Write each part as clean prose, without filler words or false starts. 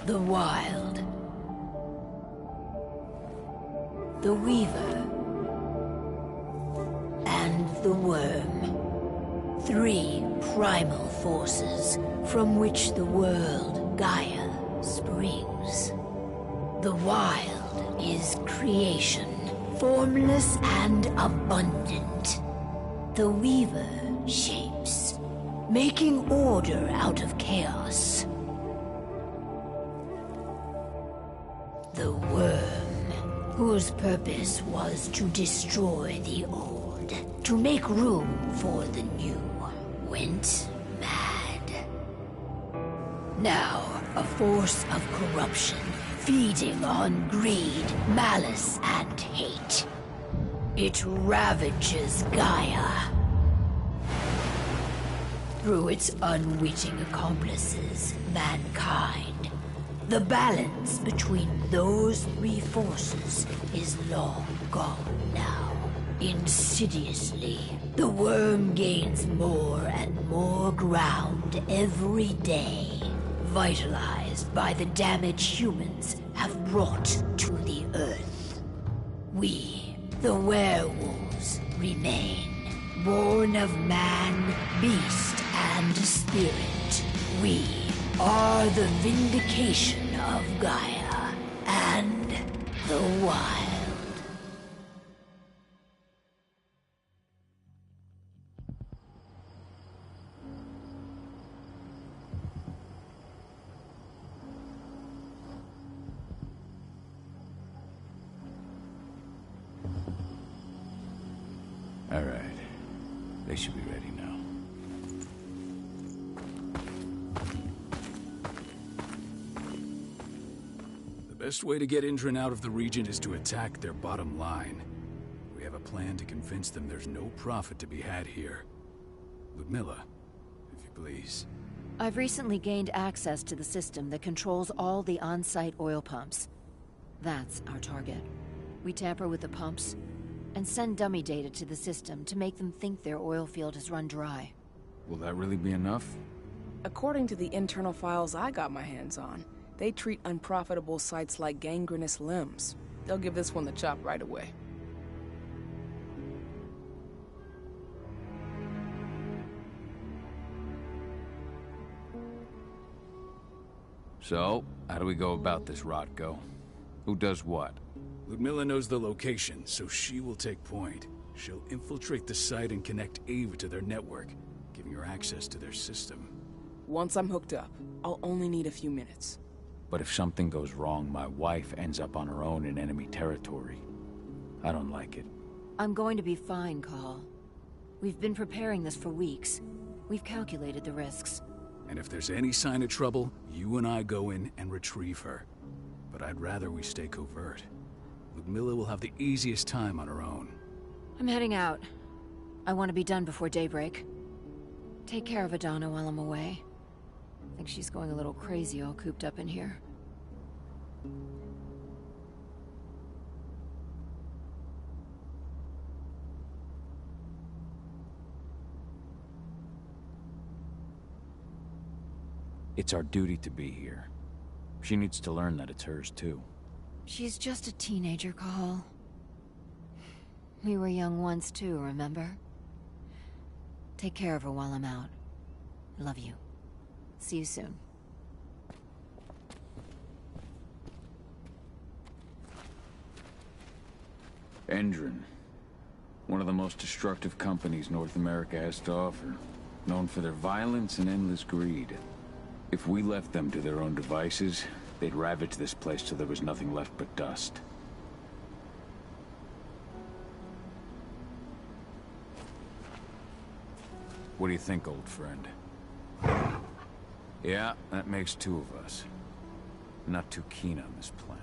The Wild. The Weaver. And the Worm. 3 primal forces from which the world, Gaia, springs. The Wild is creation, formless and abundant. The Weaver shapes, making order out of chaos. The Worm, whose purpose was to destroy the old, to make room for the new, went mad. Now, a force of corruption, feeding on greed, malice, and hate. It ravages Gaia. Through its unwitting accomplices, mankind. The balance between those 3 forces is long gone now. Insidiously, the Worm gains more and more ground every day, vitalized by the damage humans have brought to the Earth. We, the werewolves, remain, born of man, beast, and spirit. We are the vindication of Gaia and the Wild. All right. They should be ready now. The best way to get Indran out of the region is to attack their bottom line. We have a plan to convince them there's no profit to be had here. Ludmilla, if you please. I've recently gained access to the system that controls all the on-site oil pumps. That's our target. We tamper with the pumps and send dummy data to the system to make them think their oil field has run dry. Will that really be enough? According to the internal files I got my hands on, they treat unprofitable sites like gangrenous limbs. They'll give this one the chop right away. So, how do we go about this, Rotko? Who does what? Ludmilla knows the location, so she will take point. She'll infiltrate the site and connect Ava to their network, giving her access to their system. Once I'm hooked up, I'll only need a few minutes. But if something goes wrong, my wife ends up on her own in enemy territory. I don't like it. I'm going to be fine, Carl. We've been preparing this for weeks. We've calculated the risks. And if there's any sign of trouble, you and I go in and retrieve her. But I'd rather we stay covert. Ludmilla will have the easiest time on her own. I'm heading out. I want to be done before daybreak. Take care of Adana while I'm away. I think she's going a little crazy all cooped up in here. It's our duty to be here. She needs to learn that it's hers too. She's just a teenager, Carl. We were young once too, remember? Take care of her while I'm out. Love you. See you soon. Indran. One of the most destructive companies North America has to offer. Known for their violence and endless greed. If we left them to their own devices, they'd ravage this place till there was nothing left but dust. What do you think, old friend? Yeah, that makes 2 of us. Not too keen on this plan.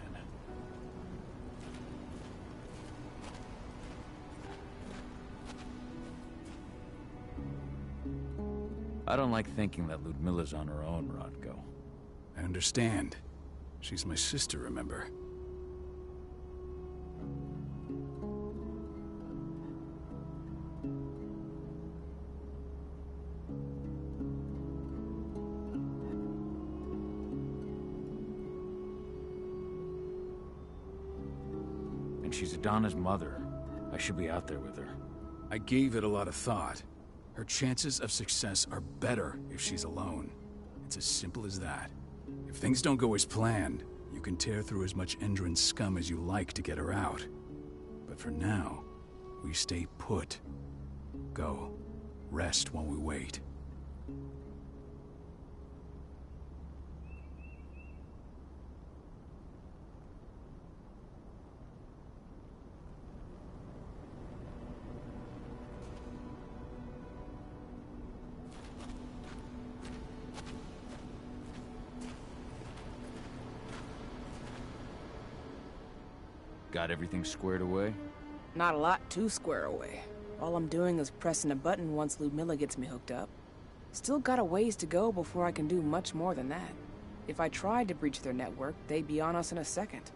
I don't like thinking that Ludmilla's on her own, Rotko. I understand. She's my sister, remember? And she's Adana's mother. I should be out there with her. I gave it a lot of thought. Her chances of success are better if she's alone. It's as simple as that. If things don't go as planned, you can tear through as much Endron scum as you like to get her out. But for now, we stay put. Go. Rest while we wait. Got everything squared away? Not a lot to square away. All I'm doing is pressing a button once Ludmilla gets me hooked up. Still got a ways to go before I can do much more than that. If I tried to breach their network, they'd be on us in a second.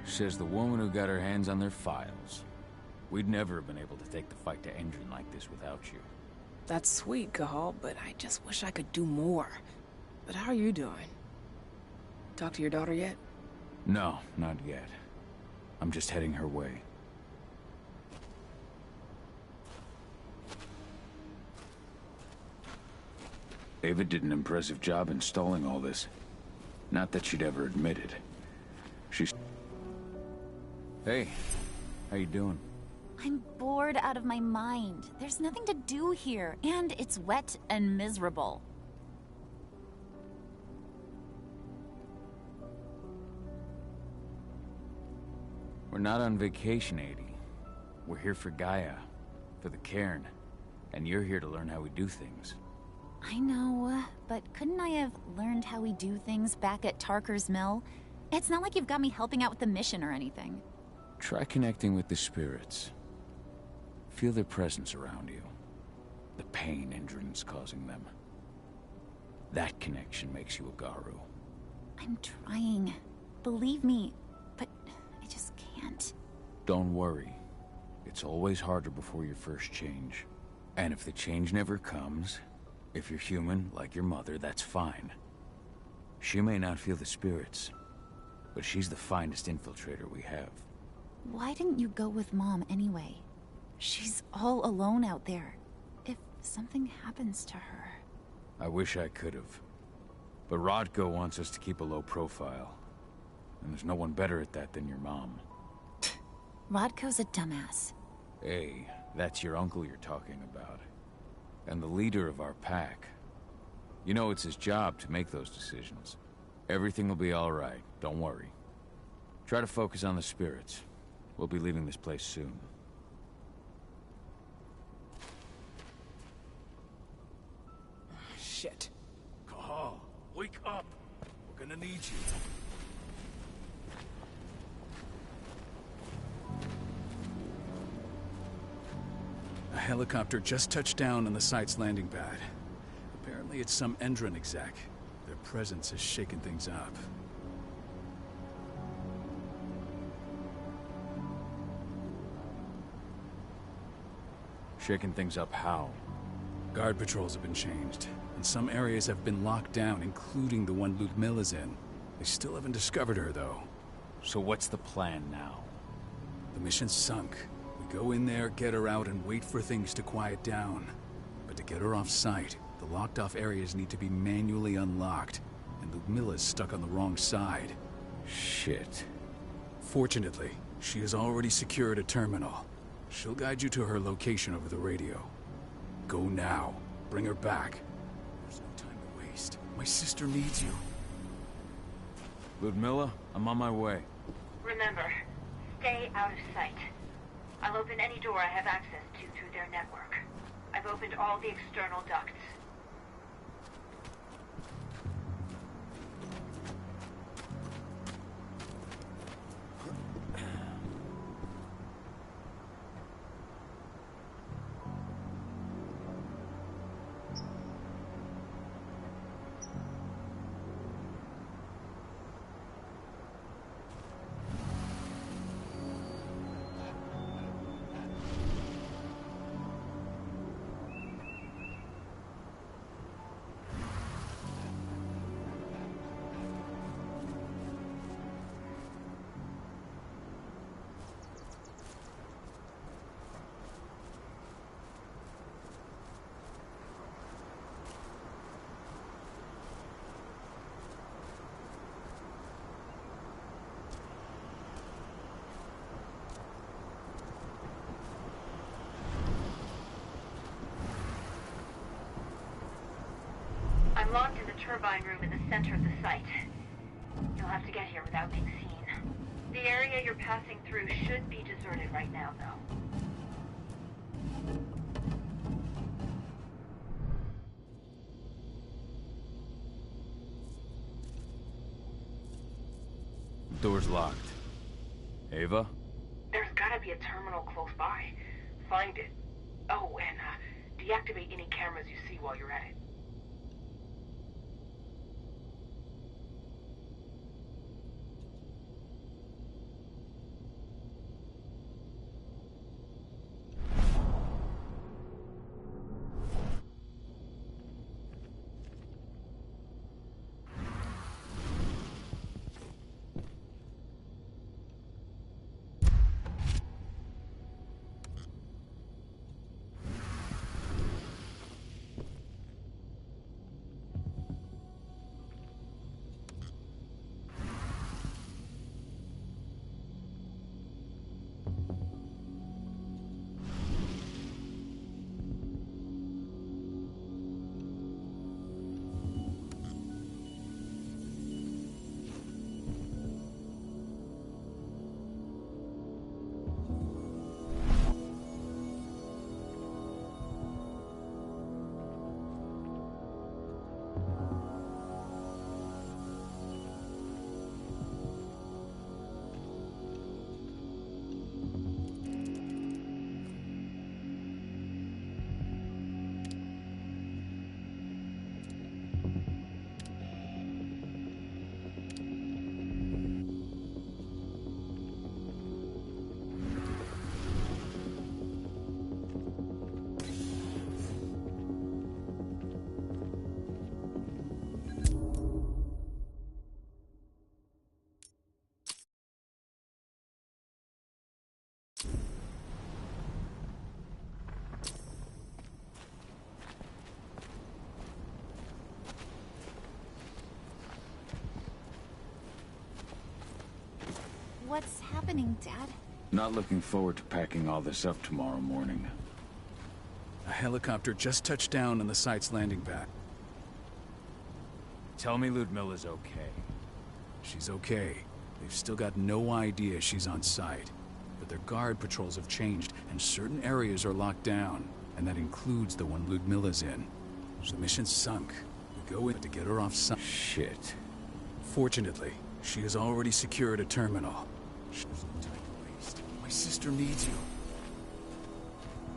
Says the woman who got her hands on their files. We'd never have been able to take the fight to Endron like this without you. That's sweet, Cahal, but I just wish I could do more. But how are you doing? Talk to your daughter yet? No, not yet. I'm just heading her way. Ava did an impressive job installing all this. Not that she'd ever admit it. She's... Hey, how you doing? I'm bored out of my mind. There's nothing to do here, and it's wet and miserable. We're not on vacation, Adie. We're here for Gaia, for the cairn, and you're here to learn how we do things. I know, but couldn't I have learned how we do things back at Tarker's Mill? It's not like you've got me helping out with the mission or anything. Try connecting with the spirits. Feel their presence around you. The pain Endron's causing them. That connection makes you a Garu. I'm trying. Believe me, but I just can't. Don't worry. It's always harder before your first change. And if the change never comes, if you're human, like your mother, that's fine. She may not feel the spirits, but she's the finest infiltrator we have. Why didn't you go with Mom anyway? She's all alone out there. If something happens to her... I wish I could have. But Rodko wants us to keep a low profile. And there's no one better at that than your mom. Rodko's a dumbass. Hey, that's your uncle you're talking about. And the leader of our pack. You know it's his job to make those decisions. Everything will be all right, don't worry. Try to focus on the spirits. We'll be leaving this place soon. Shit. Cahal, wake up! We're gonna need you. A helicopter just touched down on the site's landing pad. Apparently it's some Endron exec. Their presence has shaken things up. Shaking things up how? Guard patrols have been changed, and some areas have been locked down, including the one Ludmilla's in. They still haven't discovered her, though. So what's the plan now? The mission's sunk. We go in there, get her out, and wait for things to quiet down. But to get her off site, the locked-off areas need to be manually unlocked, and Ludmilla's stuck on the wrong side. Shit. Fortunately, she has already secured a terminal. She'll guide you to her location over the radio. Go now. Bring her back. There's no time to waste. My sister needs you. Ludmilla, I'm on my way. Remember, stay out of sight. I'll open any door I have access to through their network. I've opened all the external ducts. I'm locked in the turbine room in the center of the site. You'll have to get here without being seen. The area you're passing through should be deserted right now, though. Door's locked. Ava? There's gotta be a terminal close by. Find it. Oh, and deactivate any cameras you see while you're at it. What's happening, Dad? Not looking forward to packing all this up tomorrow morning. A helicopter just touched down on the site's landing pad. Tell me Ludmilla's okay. She's okay. They've still got no idea she's on site. But their guard patrols have changed, and certain areas are locked down. And that includes the one Ludmilla's in. So the mission's sunk. We go in to get her off site. Shit. Fortunately, she has already secured a terminal. There's no time to waste. My sister needs you.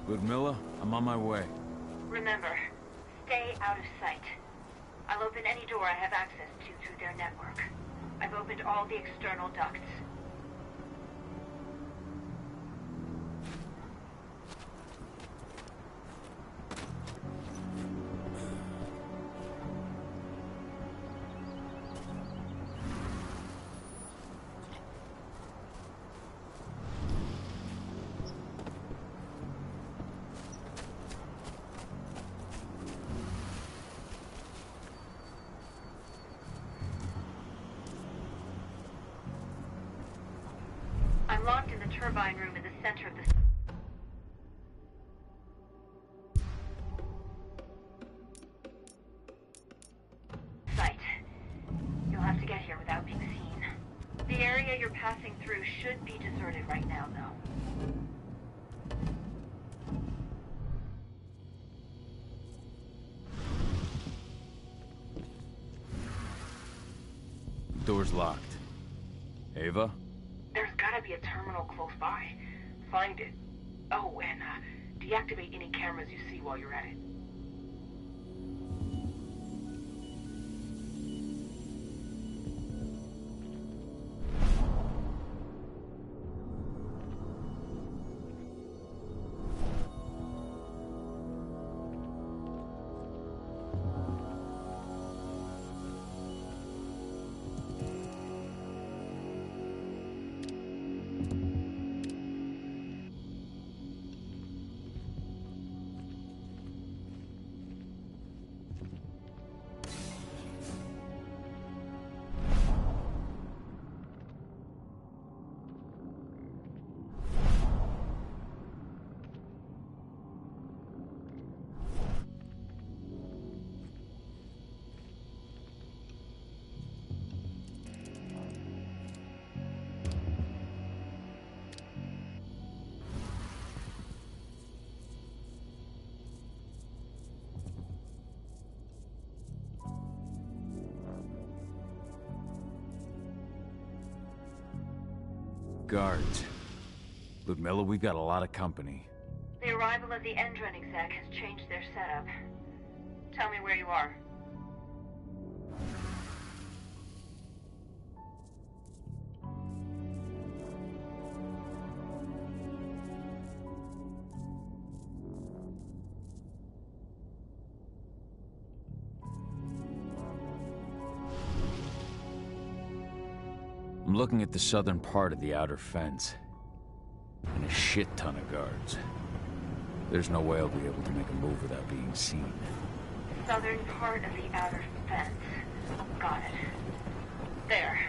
Ludmilla, I'm on my way. Remember, stay out of sight. I'll open any door I have access to through their network. I've opened all the external ducts. I'm locked in the turbine room in the center of the site. You'll have to get here without being seen. The area you're passing through should be deserted right now, though. Door's locked. Ava? There's gotta be a terminal close by. Find it. Oh, and deactivate any cameras you see while you're at it. Guards. Ludmilla, we've got a lot of company. The arrival of the Endron exec has changed their setup. Tell me where you are. I'm looking at the southern part of the outer fence. And a shit ton of guards. There's no way I'll be able to make a move without being seen. Southern part of the outer fence. Got it. There.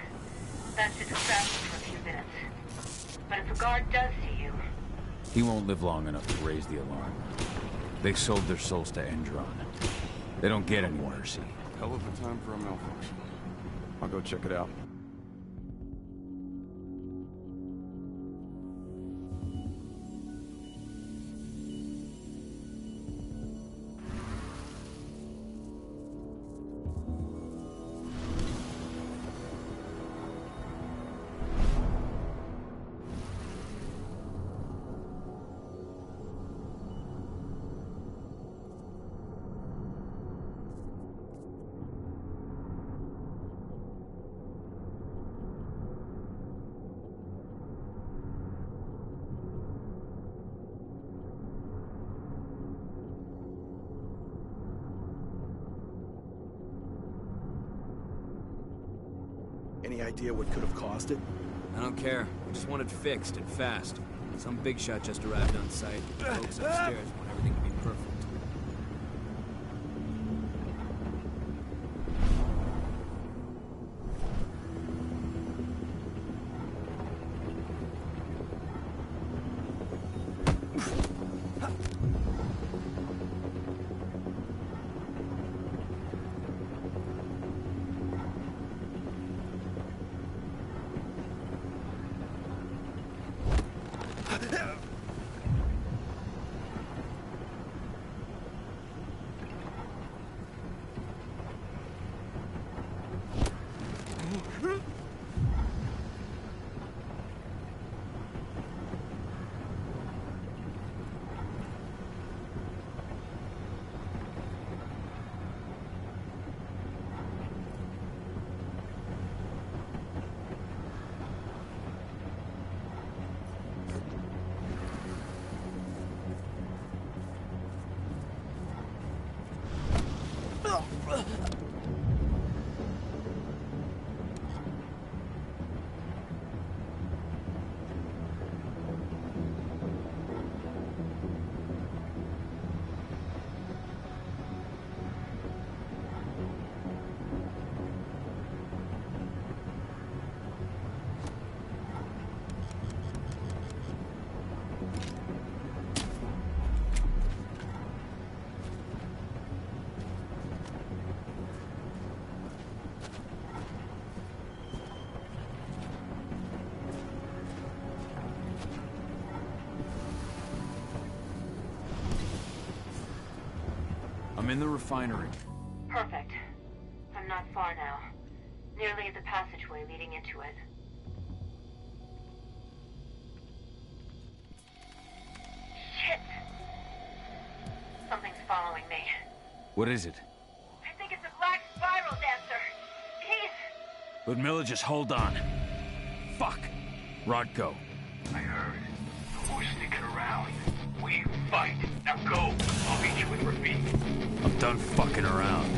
That should distract you for a few minutes. But if a guard does see you... He won't live long enough to raise the alarm. They sold their souls to Endron. They don't get any mercy. Hell of a time for a malfunction. I'll go check it out. Any idea what could have caused it? I don't care. We just want it fixed and fast. Some big shot just arrived on site. The folks upstairs want everything to be perfect. I'm in the refinery. Perfect. I'm not far now. Nearly at the passageway leading into it. Shit! Something's following me. What is it? I think it's a black spiral dancer. He's... Ludmilla, just hold on. Fuck. Rodko. I heard. Who's sticking around? We fight. Now go. I'll meet you with Rafik. I'm done fucking around.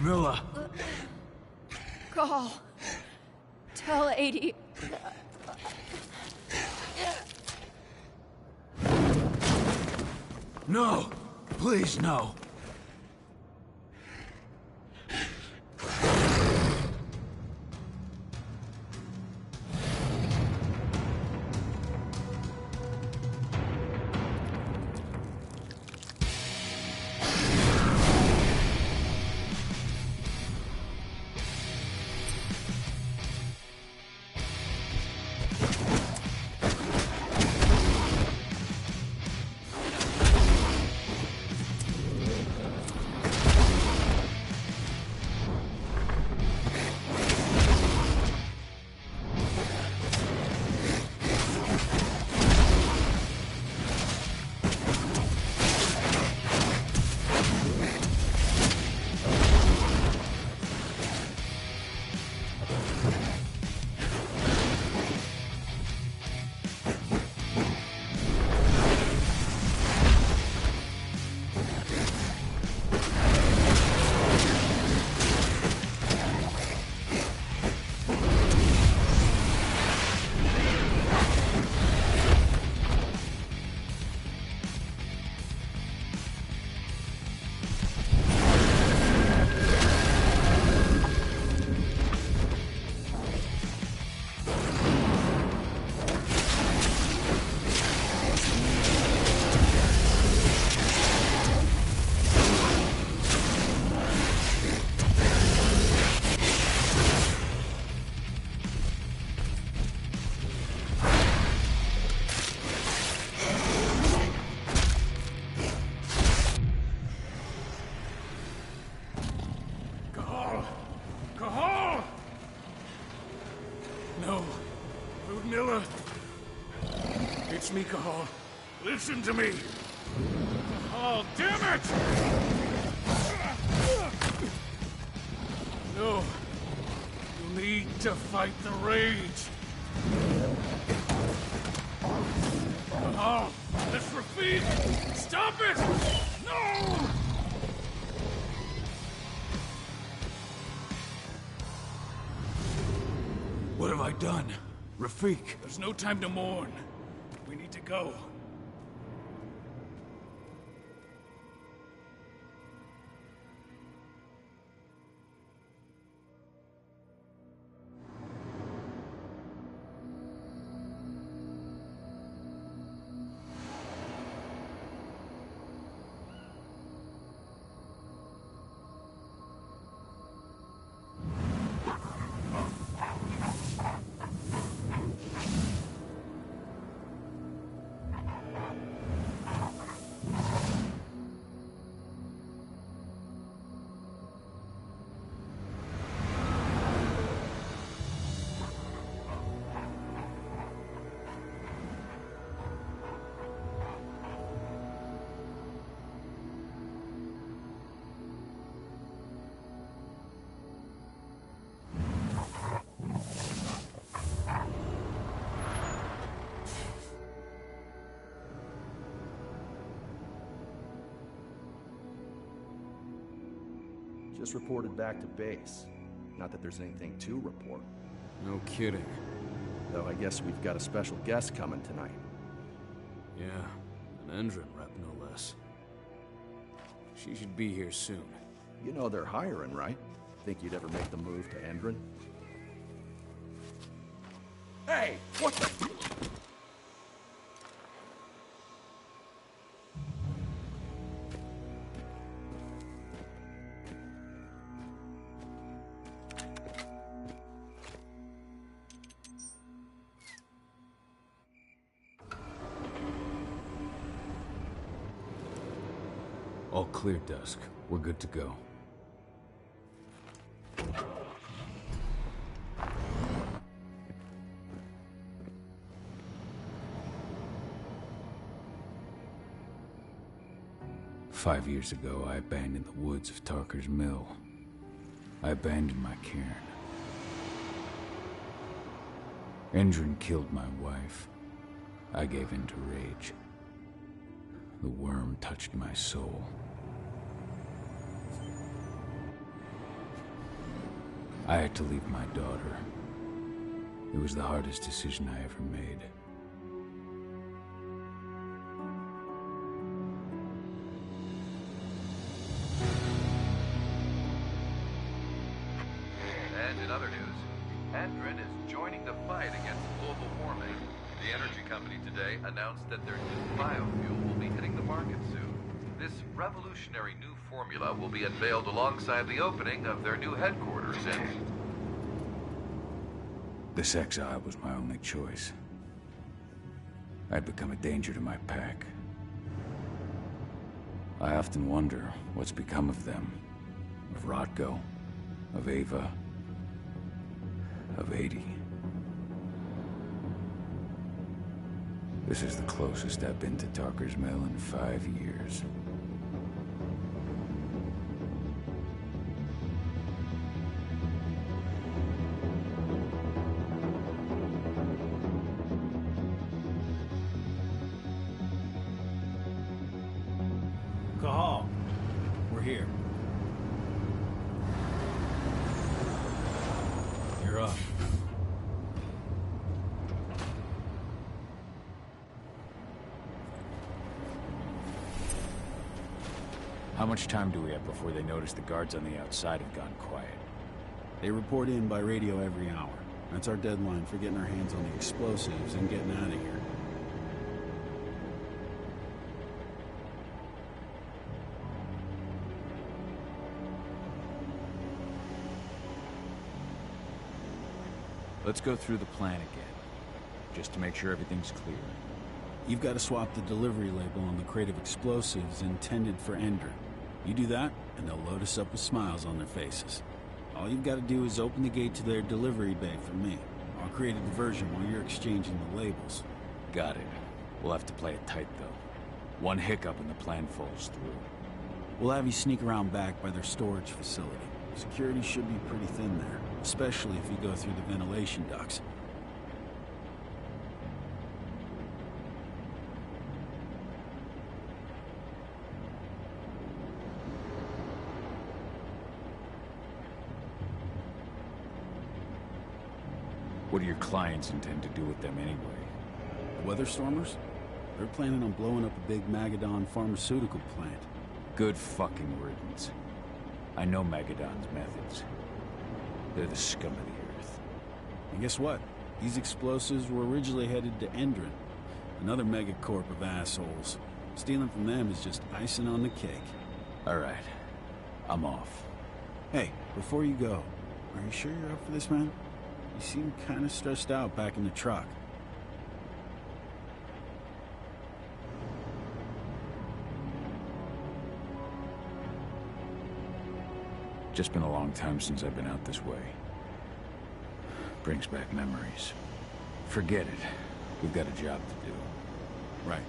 Milla! Call. Tell 80. No! Please, no! me, Cahal. Listen to me. Cahal, damn it! No. You need to fight the rage. Cahal, that's Rafik! Stop it! No! What have I done? Rafik! There's no time to mourn. We need to go. Just reported back to base. Not that there's anything to report. No kidding. Though I guess we've got a special guest coming tonight. Yeah, an Endron rep, no less. She should be here soon. You know they're hiring, right? Think you'd ever make the move to Endron? Hey! What the... All clear, Dusk. We're good to go. "5 years ago, I abandoned the woods of Tarker's Mill. I abandoned my cairn. Endron killed my wife. I gave in to rage. The worm touched my soul. I had to leave my daughter. It was the hardest decision I ever made. And in other news, Andrin is joining the fight against global warming. The energy company today announced that their new biofuel will be hitting the market soon. This revolutionary new formula will be unveiled alongside the opening of their new headquarters in... This exile was my only choice. I'd become a danger to my pack. I often wonder what's become of them. Of Rotko, of Ava, of 80. This is the closest I've been to Tarker's Mill in 5 years. Cahal, we're here. You're up. How much time do we have before they notice the guards on the outside have gone quiet? They report in by radio every hour. That's our deadline for getting our hands on the explosives and getting out of here. Let's go through the plan again, just to make sure everything's clear. You've got to swap the delivery label on the crate of explosives intended for Endrin. You do that, and they'll load us up with smiles on their faces. All you've got to do is open the gate to their delivery bay for me. I'll create a diversion while you're exchanging the labels. Got it. We'll have to play it tight, though. One hiccup and the plan falls through. We'll have you sneak around back by their storage facility. Security should be pretty thin there, especially if you go through the ventilation ducts. What do your clients intend to do with them anyway? The Weatherstormers? They're planning on blowing up a big Magadon pharmaceutical plant. Good fucking riddance. I know Magadon's methods. They're the scum of the earth. And guess what? These explosives were originally headed to Endrin, another megacorp of assholes. Stealing from them is just icing on the cake. All right. I'm off. Hey, before you go, are you sure you're up for this, man? You seem kind of stressed out back in the truck. Just been a long time since I've been out this way. Brings back memories. Forget it. We've got a job to do. Right.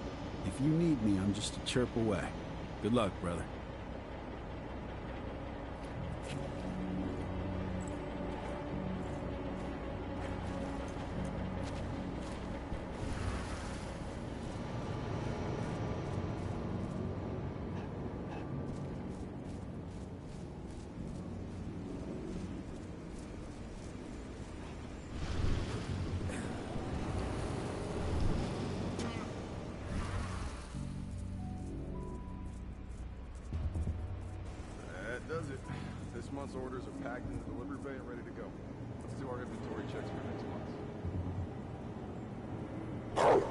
If you need me, I'm just a chirp away. Good luck, brother. Does it. This month's orders are packed in the delivery bay and ready to go. Let's do our inventory checks for next month.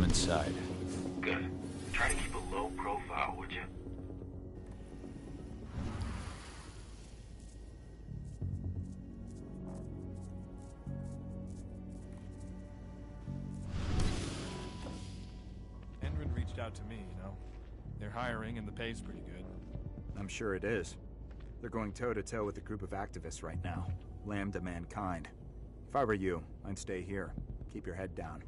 inside. Good. Try to keep a low profile, would you? Endrin reached out to me, you know. They're hiring and the pay's pretty good. I'm sure it is. They're going toe-to-toe with a group of activists right now. Lambda mankind. If I were you, I'd stay here. Keep your head down.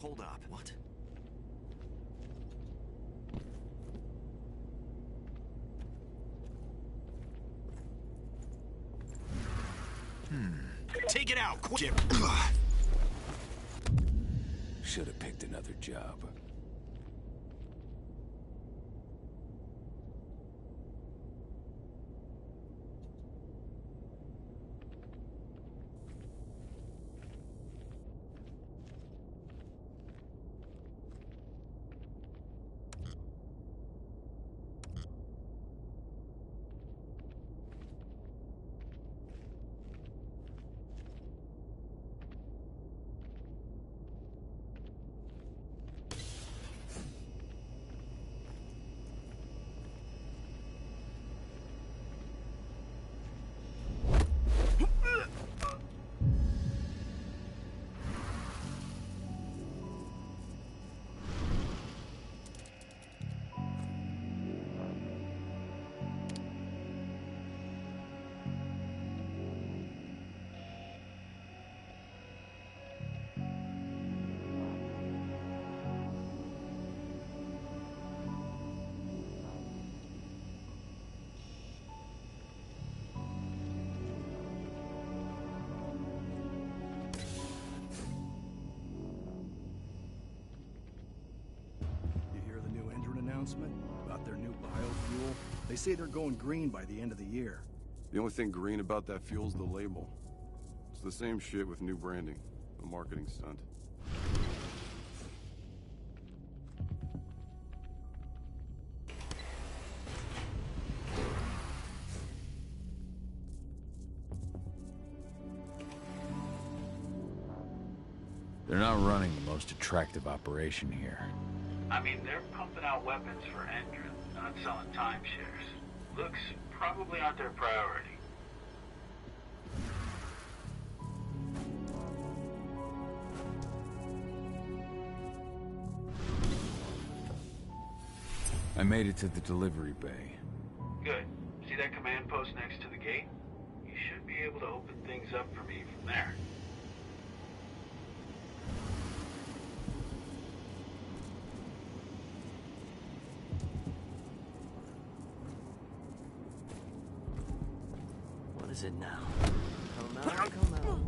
Hold up. What? Take it out, quick! Should have picked another job. About their new biofuel. They say they're going green by the end of the year. The only thing green about that fuel's the label. It's the same shit with new branding. A marketing stunt. They're not running the most attractive operation here. I mean, they're pumping out weapons for Endrin, not selling timeshares. Looks probably aren't their priority. I made it to the delivery bay. Good. See that command post next to the gate? You should be able to open things up for me from there. What is it now? Come out, come out.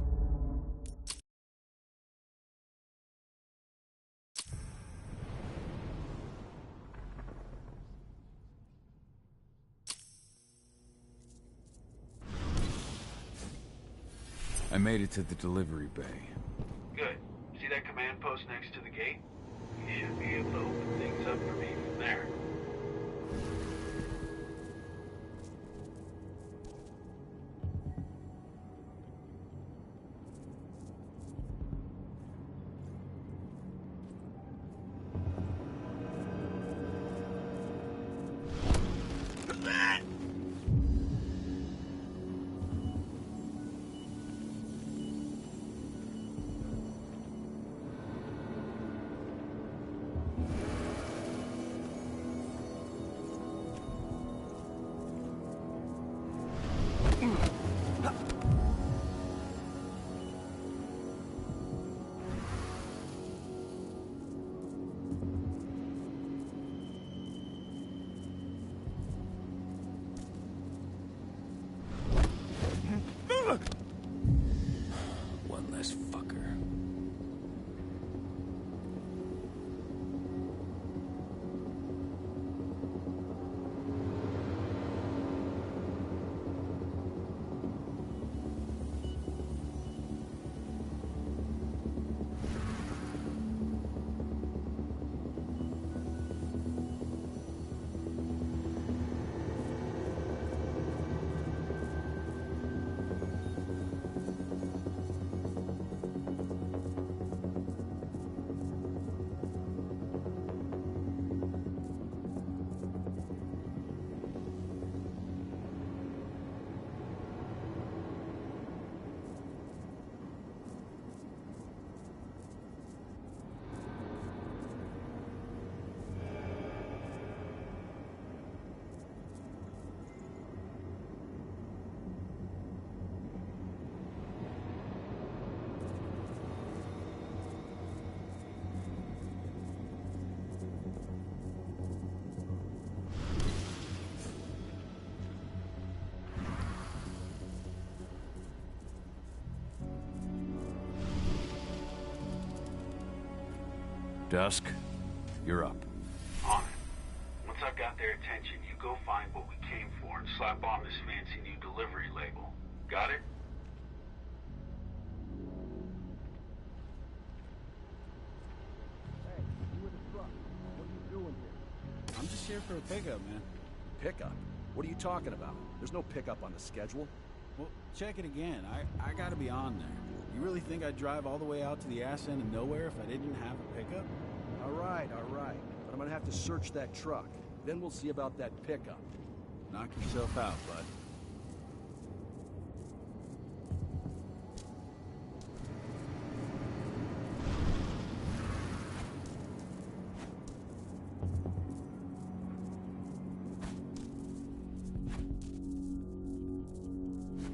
I made it to the delivery bay. Good. See that command post next to the gate? You should be able to open things up for me from there. Dusk, you're up. On it. Once I've got their attention, you go find what we came for and slap on this fancy new delivery label. Got it? Hey, you in the truck. What are you doing here? I'm just here for a pickup, man. Pickup? What are you talking about? There's no pickup on the schedule. Well, check it again. I gotta be on there. You really think I'd drive all the way out to the ass end of nowhere if I didn't have a pickup? All right. But I'm gonna have to search that truck. Then we'll see about that pickup. Knock yourself out, bud.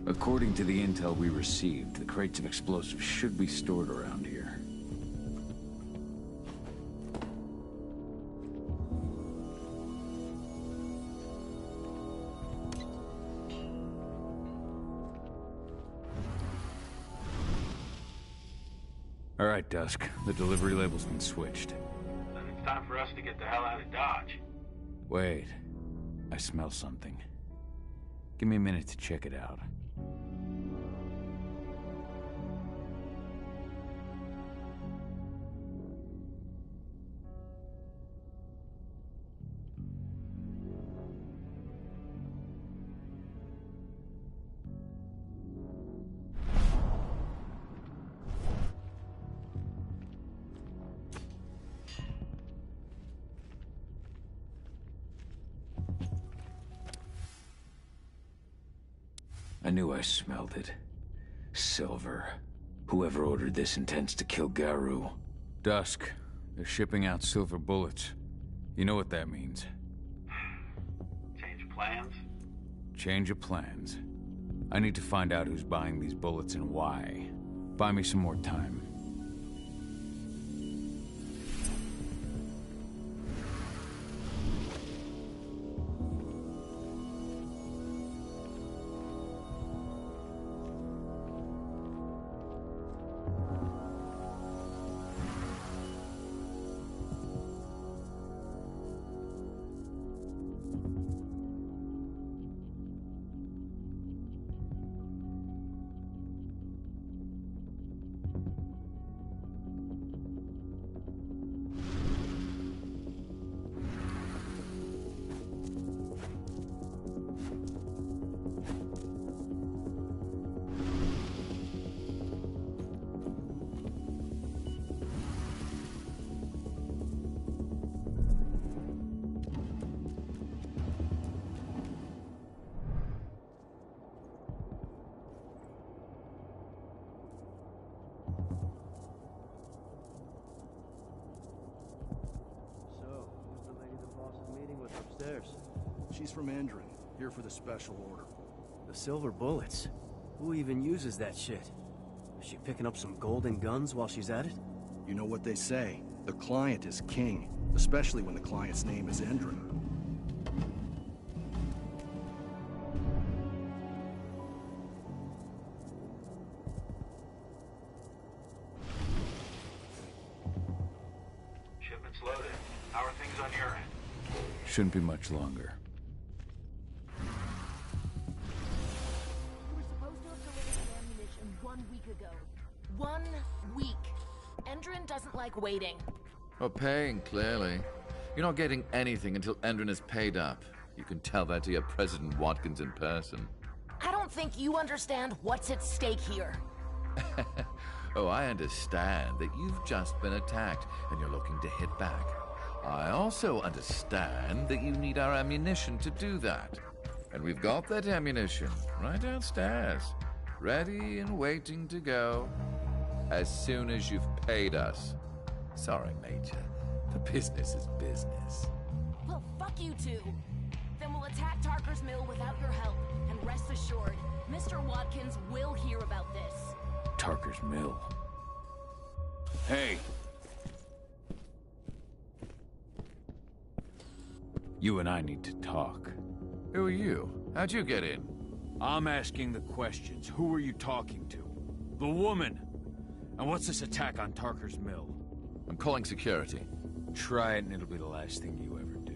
According to the intel we received, the crates of explosives should be stored around here. All right, Dusk. The delivery label's been switched. Then it's time for us to get the hell out of Dodge. Wait. I smell something. Give me a minute to check it out. I knew I smelled it. Silver. Whoever ordered this intends to kill Garou. Dusk. They're shipping out silver bullets. You know what that means. Change of plans? Change of plans. I need to find out who's buying these bullets and why. Buy me some more time. She's from Endron, here for the special order. The silver bullets? Who even uses that shit? Is she picking up some golden guns while she's at it? You know what they say, the client is king, especially when the client's name is Endron. Shipment's loaded. How are things on your end? Shouldn't be much longer. You were supposed to have delivered the ammunition 1 week ago. 1 week. Endron doesn't like waiting. Well, paying, clearly. You're not getting anything until Endron is paid up. You can tell that to your President Watkins in person. I don't think you understand what's at stake here. Oh, I understand that you've just been attacked and you're looking to hit back. I also understand that you need our ammunition to do that. And we've got that ammunition right downstairs, ready and waiting to go as soon as you've paid us. Sorry, Major. The business is business. Well, fuck you two. Then we'll attack Tarker's Mill without your help. And rest assured, Mr. Watkins will hear about this. Tarker's Mill. Hey! You and I need to talk. Who are you? How'd you get in? I'm asking the questions. Who are you talking to? The woman! And what's this attack on Tarker's Mill? I'm calling security. Try it and it'll be the last thing you ever do.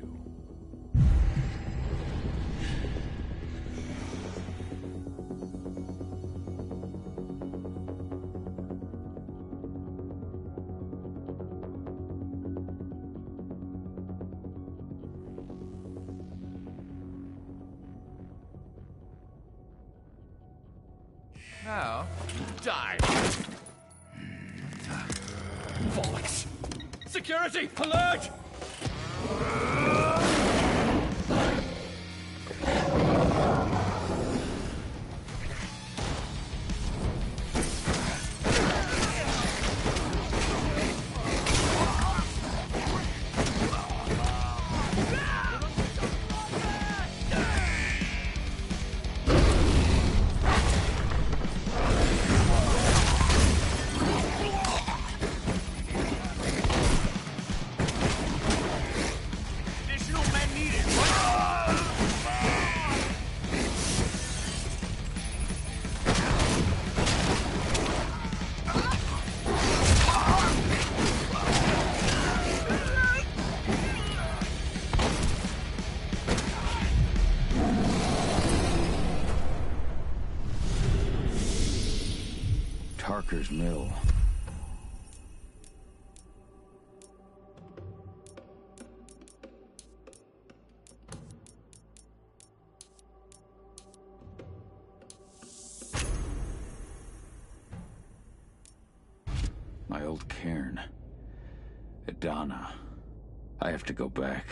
Now, die! Bollocks! Security! Alert! Tarker's Mill. My old cairn. Adana. I have to go back.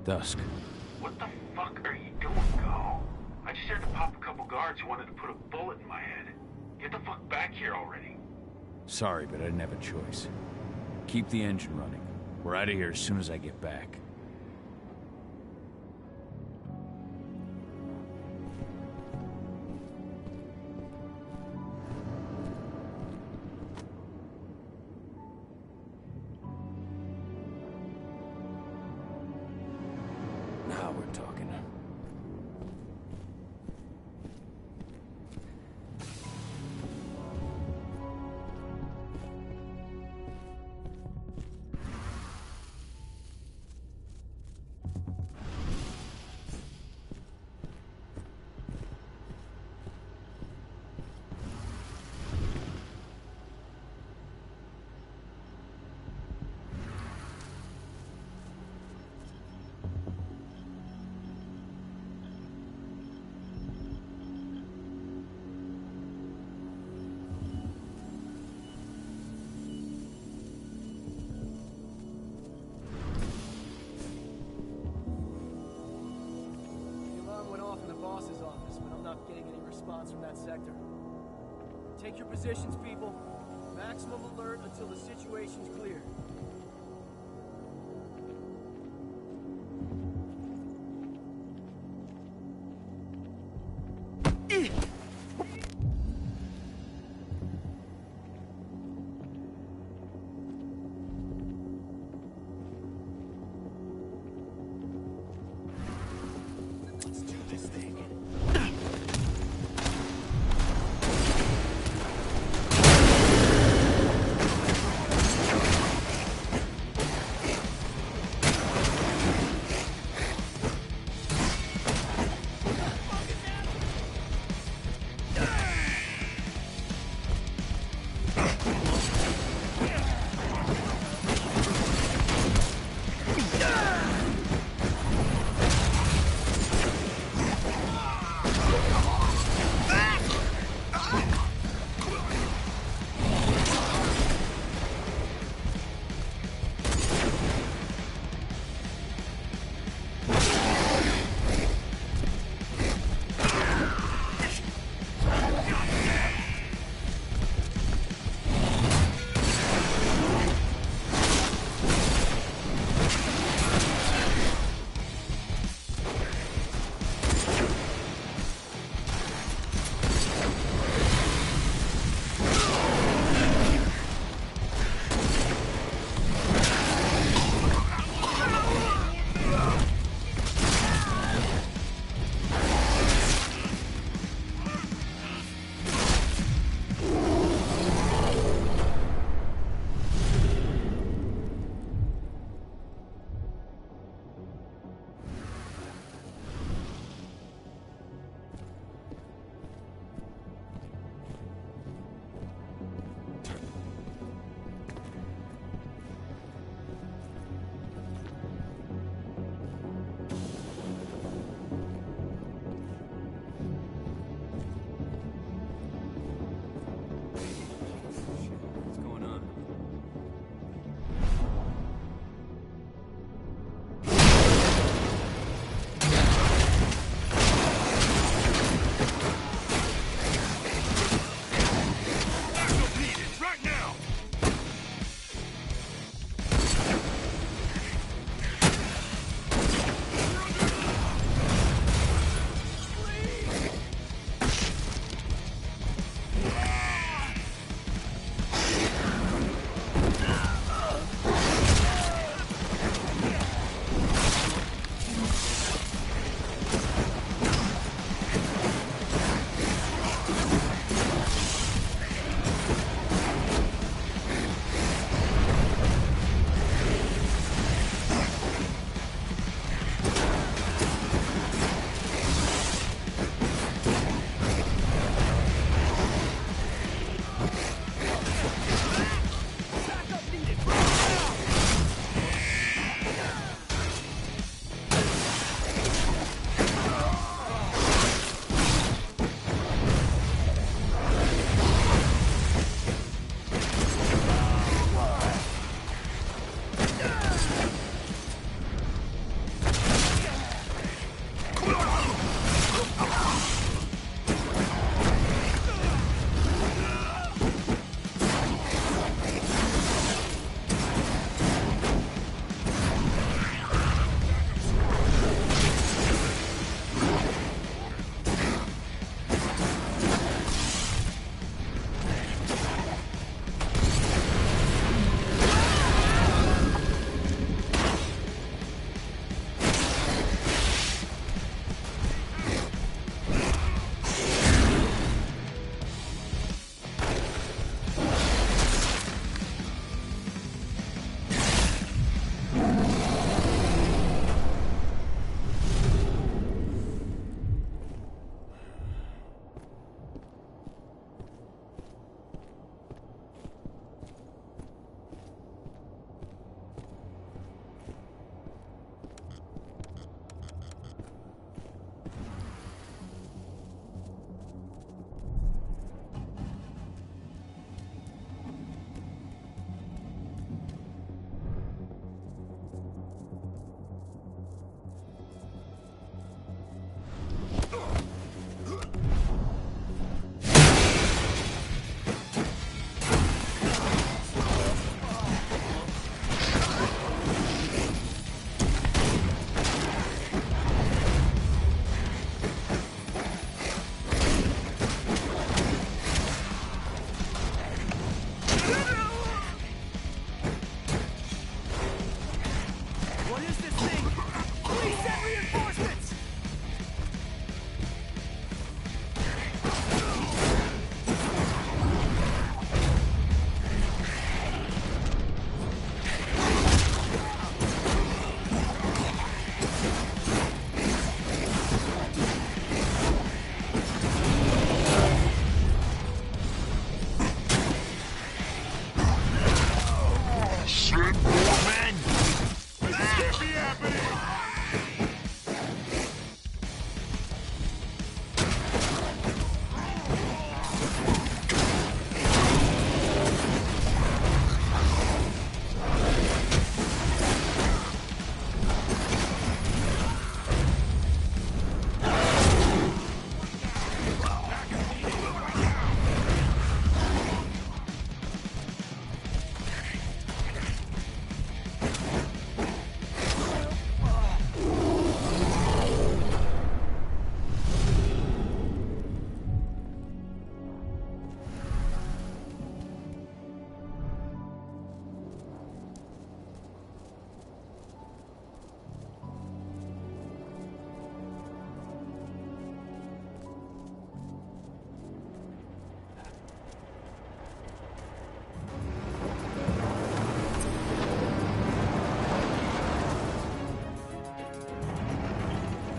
Dusk. What the fuck are you doing, Go? I just had to pop a couple guards who wanted to put a bullet in my head. Get the fuck back here already. Sorry, but I didn't have a choice. Keep the engine running. We're out of here as soon as I get back. Now we're talking. From that sector. Take your positions, people. Maximum alert until the situation's clear.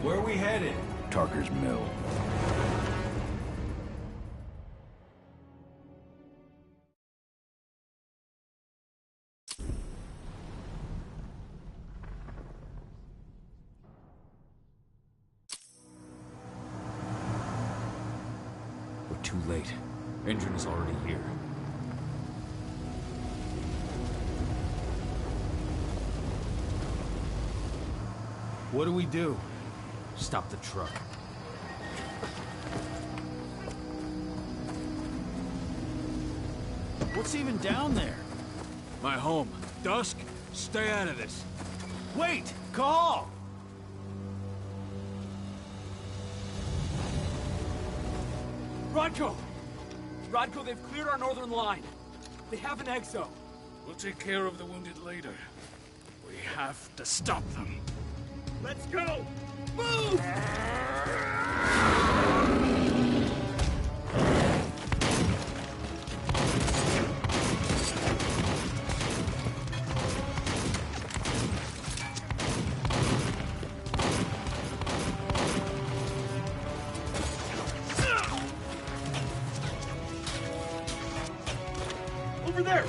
Where are we headed? Tarker's Mill. We're too late. Engine is already here. What do we do? Stop the truck. What's even down there? My home. Dusk, stay out of this. Wait! Call! Rodko! Rodko, they've cleared our northern line. They have an exo. We'll take care of the wounded later. We have to stop them. Let's go! Move! Over there!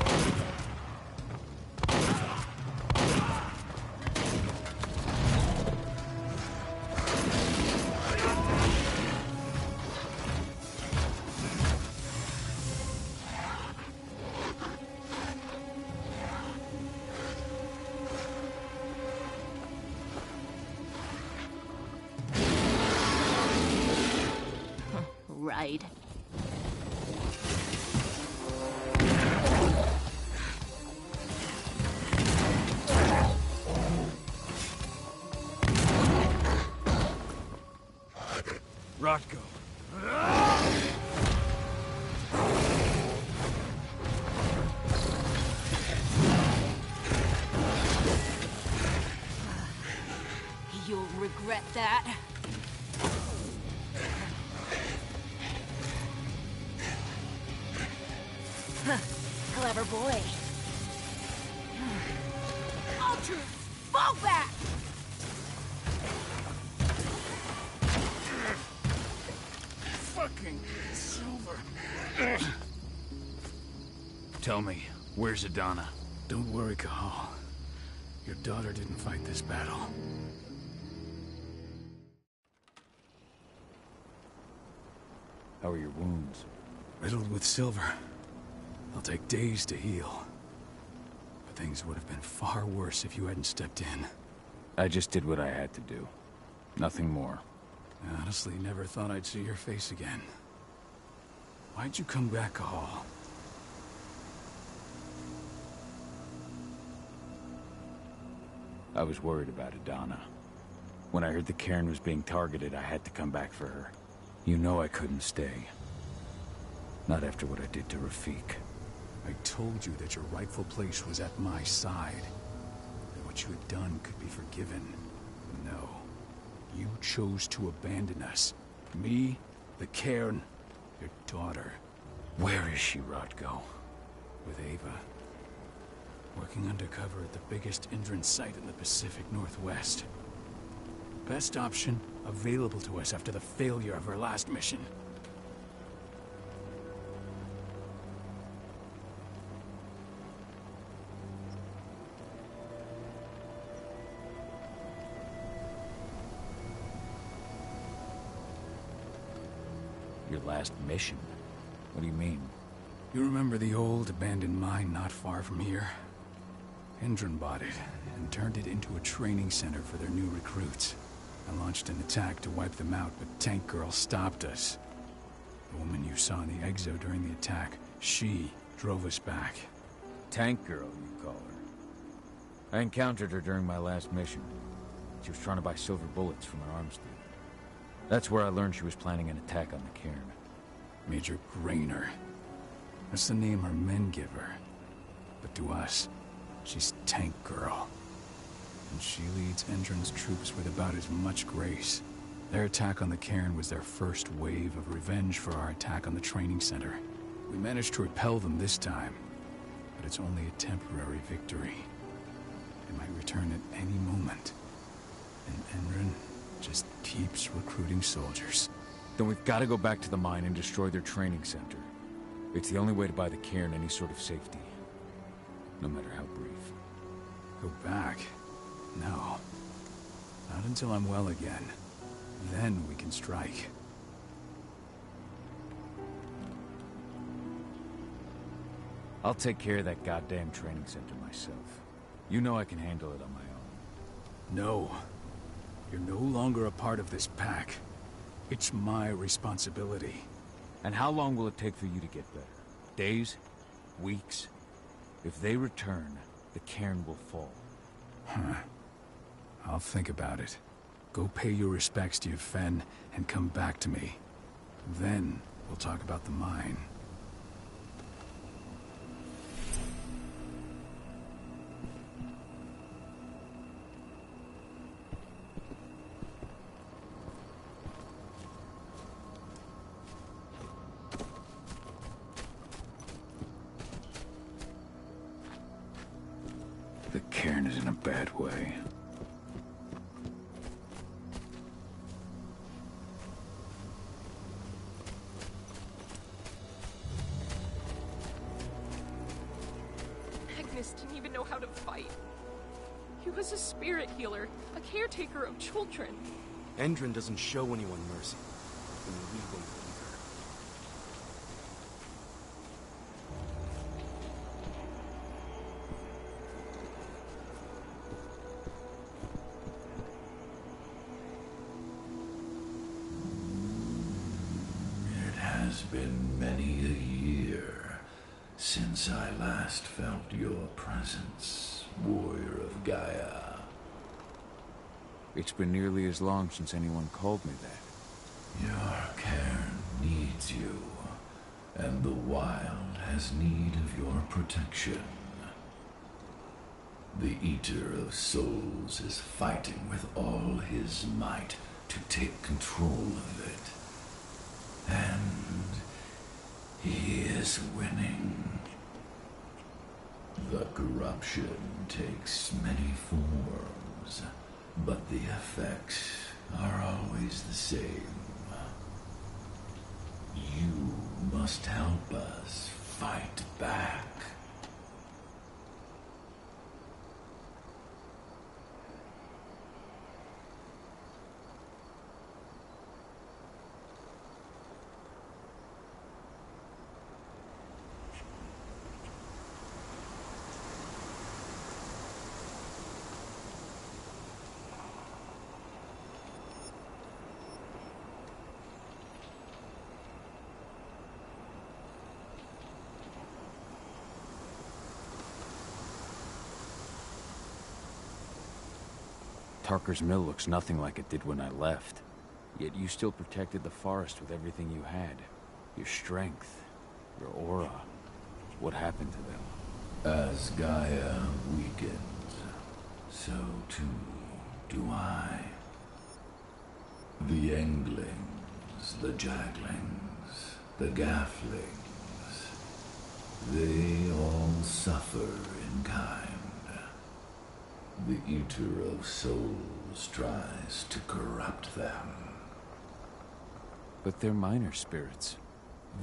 Right. Rodko. You'll regret that. Clever boy. Ultra, fall back! Fucking Silver. Tell me, where's Adana? Don't worry, Cahal. Your daughter didn't fight this battle. How are your wounds? Riddled with silver. They'll take days to heal. But things would have been far worse if you hadn't stepped in. I just did what I had to do. Nothing more. I honestly never thought I'd see your face again. Why'd you come back, Cahal? I was worried about Adana. When I heard the cairn was being targeted, I had to come back for her. You know I couldn't stay. Not after what I did to Rafik. I told you that your rightful place was at my side. That what you had done could be forgiven. No. You chose to abandon us. Me, the cairn, your daughter. Where is she, Rodko? With Ava. Working undercover at the biggest Indran site in the Pacific Northwest. Best option available to us after the failure of our last mission. Your last mission? What do you mean? You remember the old abandoned mine not far from here? Indran bought it and turned it into a training center for their new recruits. I launched an attack to wipe them out, but Tank Girl stopped us. The woman you saw in the exo during the attack, she drove us back. Tank Girl, you call her. I encountered her during my last mission. She was trying to buy silver bullets from an arms dealer. That's where I learned she was planning an attack on the cairn. Major Grainer. That's the name her men give her. But to us, she's Tank Girl. And she leads Endron's troops with about as much grace. Their attack on the cairn was their first wave of revenge for our attack on the training center. We managed to repel them this time, but it's only a temporary victory. They might return at any moment. And Endron just keeps recruiting soldiers. Then we've got to go back to the mine and destroy their training center. It's the only way to buy the cairn any sort of safety. No matter how brief. Go back? No. Not until I'm well again. Then we can strike. I'll take care of that goddamn training center myself. You know I can handle it on my own. No. You're no longer a part of this pack. It's my responsibility. And how long will it take for you to get better? Days? Weeks? If they return, the cairn will fall. Huh. I'll think about it. Go pay your respects to your Fen and come back to me. Then we'll talk about the mine. The cairn is in a bad way. Magnus didn't even know how to fight. He was a spirit healer, a caretaker of children. Endrin doesn't show anyone mercy, and we won't either. It has been many a year since I last felt your presence, warrior of Gaia. It's been nearly as long since anyone called me that. Your cairn needs you, and the wild has need of your protection. The Eater of Souls is fighting with all his might to take control of it. And he is winning. The corruption takes many forms, but the effects are always the same. You must help us fight back. Tarker's Mill looks nothing like it did when I left. Yet you still protected the forest with everything you had. Your strength, your aura. What happened to them? As Gaia weakens, so too do I. The Englings, the Jaglings, the Gafflings, they all suffer in kind. The Eater of Souls tries to corrupt them. But they're minor spirits.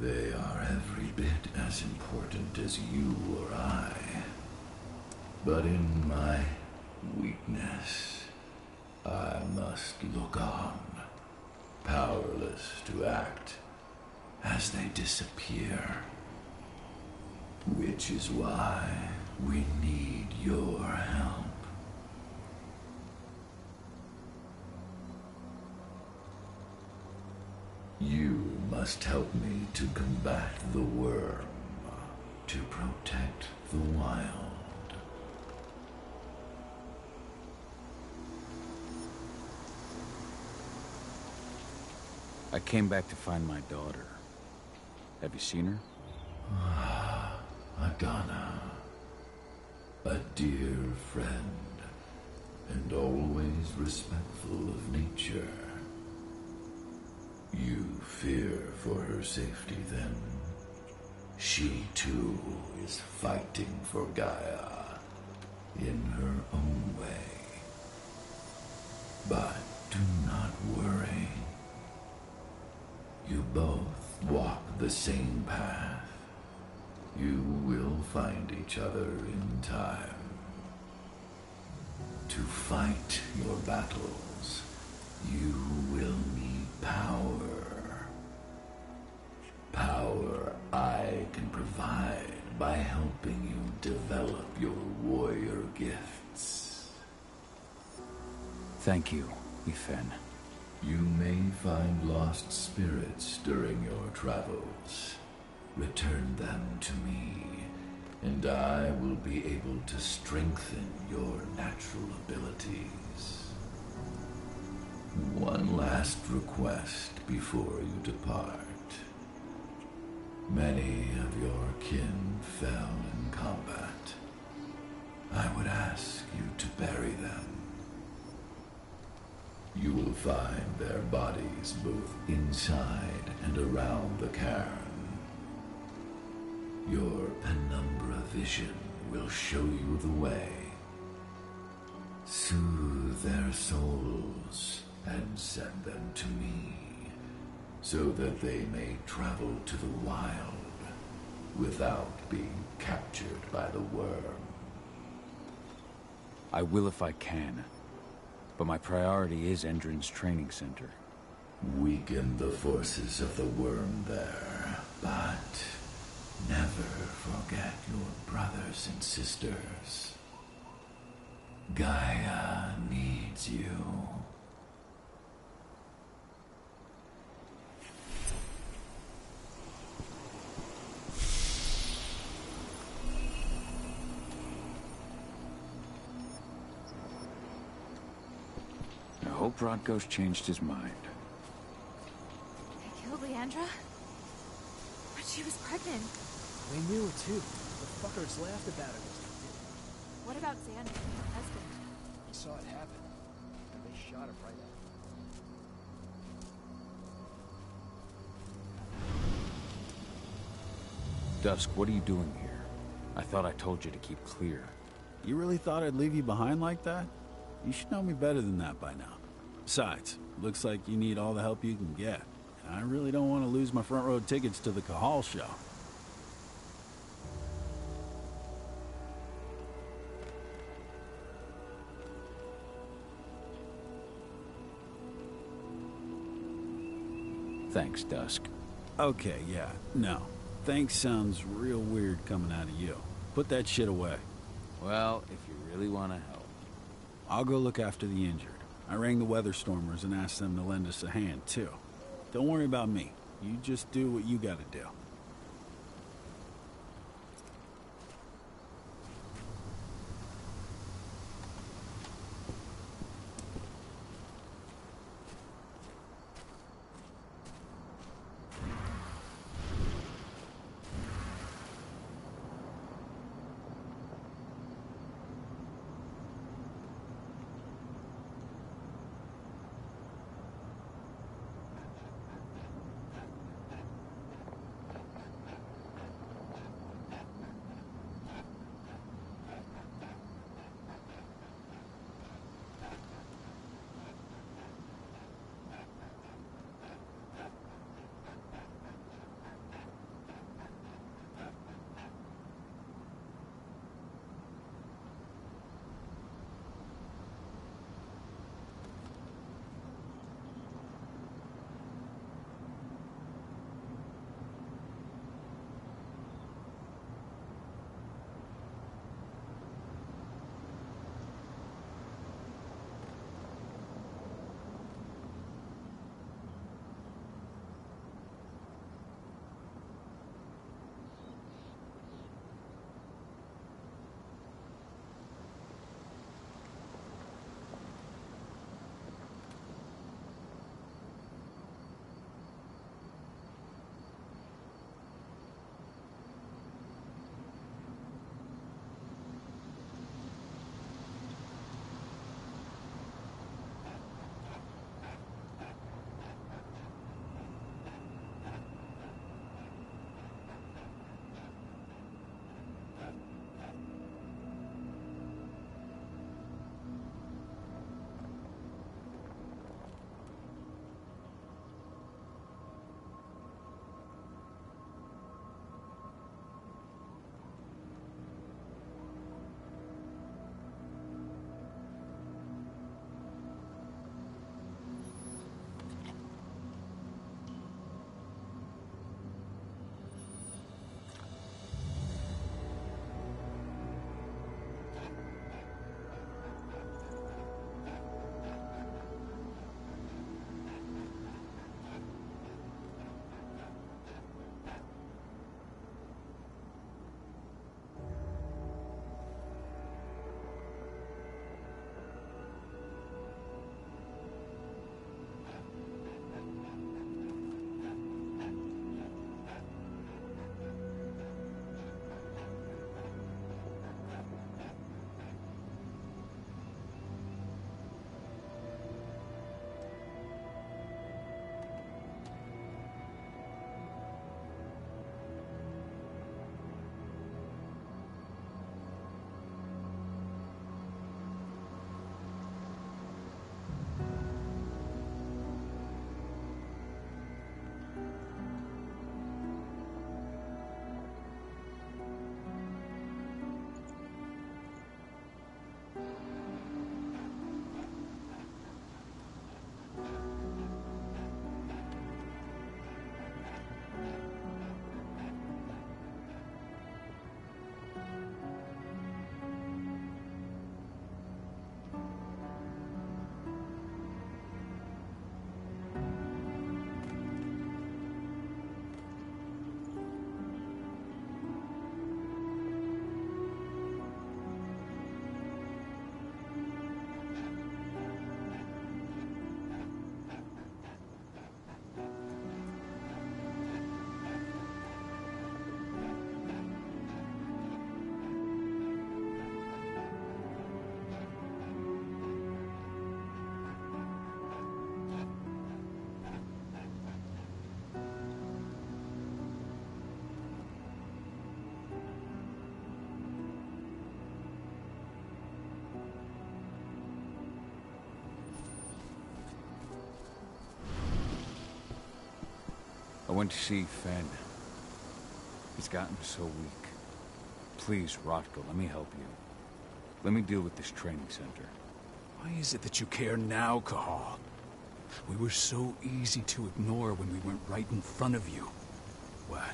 They are every bit as important as you or I. But in my weakness, I must look on, powerless to act as they disappear. Which is why we need your help. You must help me to combat the worm, to protect the wild. I came back to find my daughter. Have you seen her? Adana, a dear friend, and always respectful of nature. You fear for her safety, then? She, too, is fighting for Gaia, in her own way. But do not worry. You both walk the same path. You will find each other in time. To fight your battles, you will need power. Power I can provide by helping you develop your warrior gifts. Thank you, Ifen. You may find lost spirits during your travels. Return them to me, and I will be able to strengthen your natural abilities. One last request before you depart. Many of your kin fell in combat. I would ask you to bury them. You will find their bodies both inside and around the cairn. Your penumbra vision will show you the way. Soothe their souls and send them to me, so that they may travel to the wild without being captured by the worm. I will if I can. But my priority is Endron's training center. Weaken the forces of the worm there, but never forget your brothers and sisters. Gaia needs you. I hope Rodko's changed his mind. They killed Leandra? But she was pregnant. They knew it too. The fuckers laughed about it as they did. What about Xander, her husband? He saw it happen. And they shot him right out. Dusk, what are you doing here? I thought I told you to keep clear. You really thought I'd leave you behind like that? You should know me better than that by now. Besides, looks like you need all the help you can get. And I really don't want to lose my front row tickets to the Cahal show. Thanks, Dusk. Okay, yeah, no. Thanks sounds real weird coming out of you. Put that shit away. Well, if you really want to help. I'll go look after the injured. I rang the Weatherstormers and asked them to lend us a hand, too. Don't worry about me. You just do what you gotta do. went to see Fenn. He's gotten so weak. Please, Rotko, let me help you. Let me deal with this training center. Why is it that you care now, Cahal? We were so easy to ignore when we went right in front of you. What?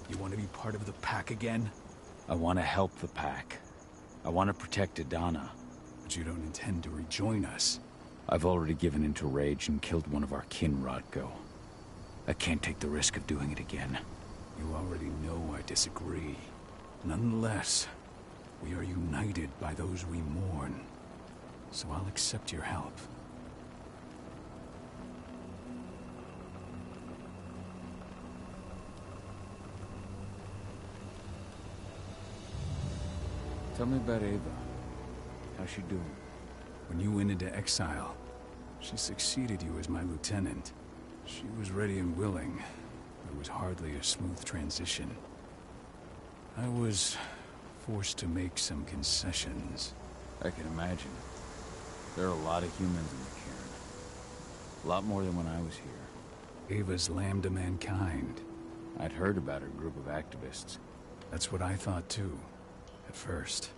You want to be part of the pack again? I want to help the pack. I want to protect Adana. But you don't intend to rejoin us. I've already given into rage and killed one of our kin, Rotko. I can't take the risk of doing it again. You already know I disagree. Nonetheless, we are united by those we mourn. So I'll accept your help. Tell me about Ava. How's she doing? When you went into exile, she succeeded you as my lieutenant. She was ready and willing. It was hardly a smooth transition. I was forced to make some concessions. I can imagine. There are a lot of humans in the cairn. A lot more than when I was here. Ava's lambda mankind. I'd heard about her group of activists. That's what I thought too, at first.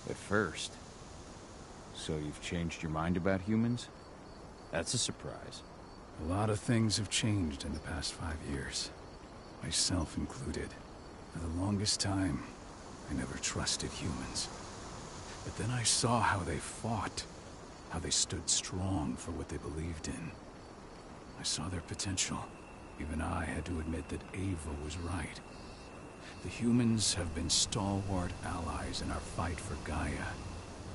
At first? So you've changed your mind about humans? That's a surprise. A lot of things have changed in the past 5 years. Myself included. For the longest time, I never trusted humans. But then I saw how they fought. How they stood strong for what they believed in. I saw their potential. Even I had to admit that Ava was right. The humans have been stalwart allies in our fight for Gaia.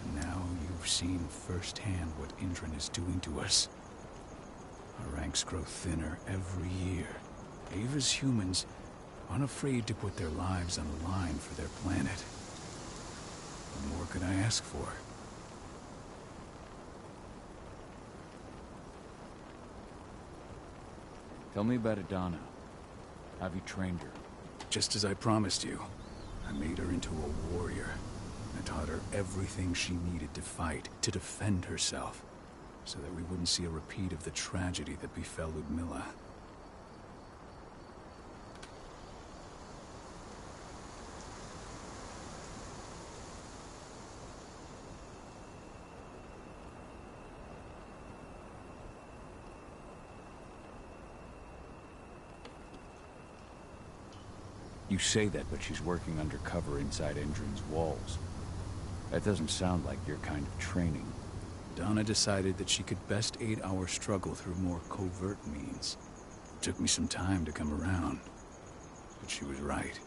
And now you've seen firsthand what Indran is doing to us. Our ranks grow thinner every year. Ava's humans aren't afraid to put their lives on the line for their planet. What more could I ask for? Tell me about Adana. Have you trained her? Just as I promised you, I made her into a warrior. I taught her everything she needed to fight, to defend herself, so that we wouldn't see a repeat of the tragedy that befell Ludmilla. You say that, but she's working undercover inside Indran's walls. That doesn't sound like your kind of training. Donna decided that she could best aid our struggle through more covert means. It took me some time to come around, but she was right.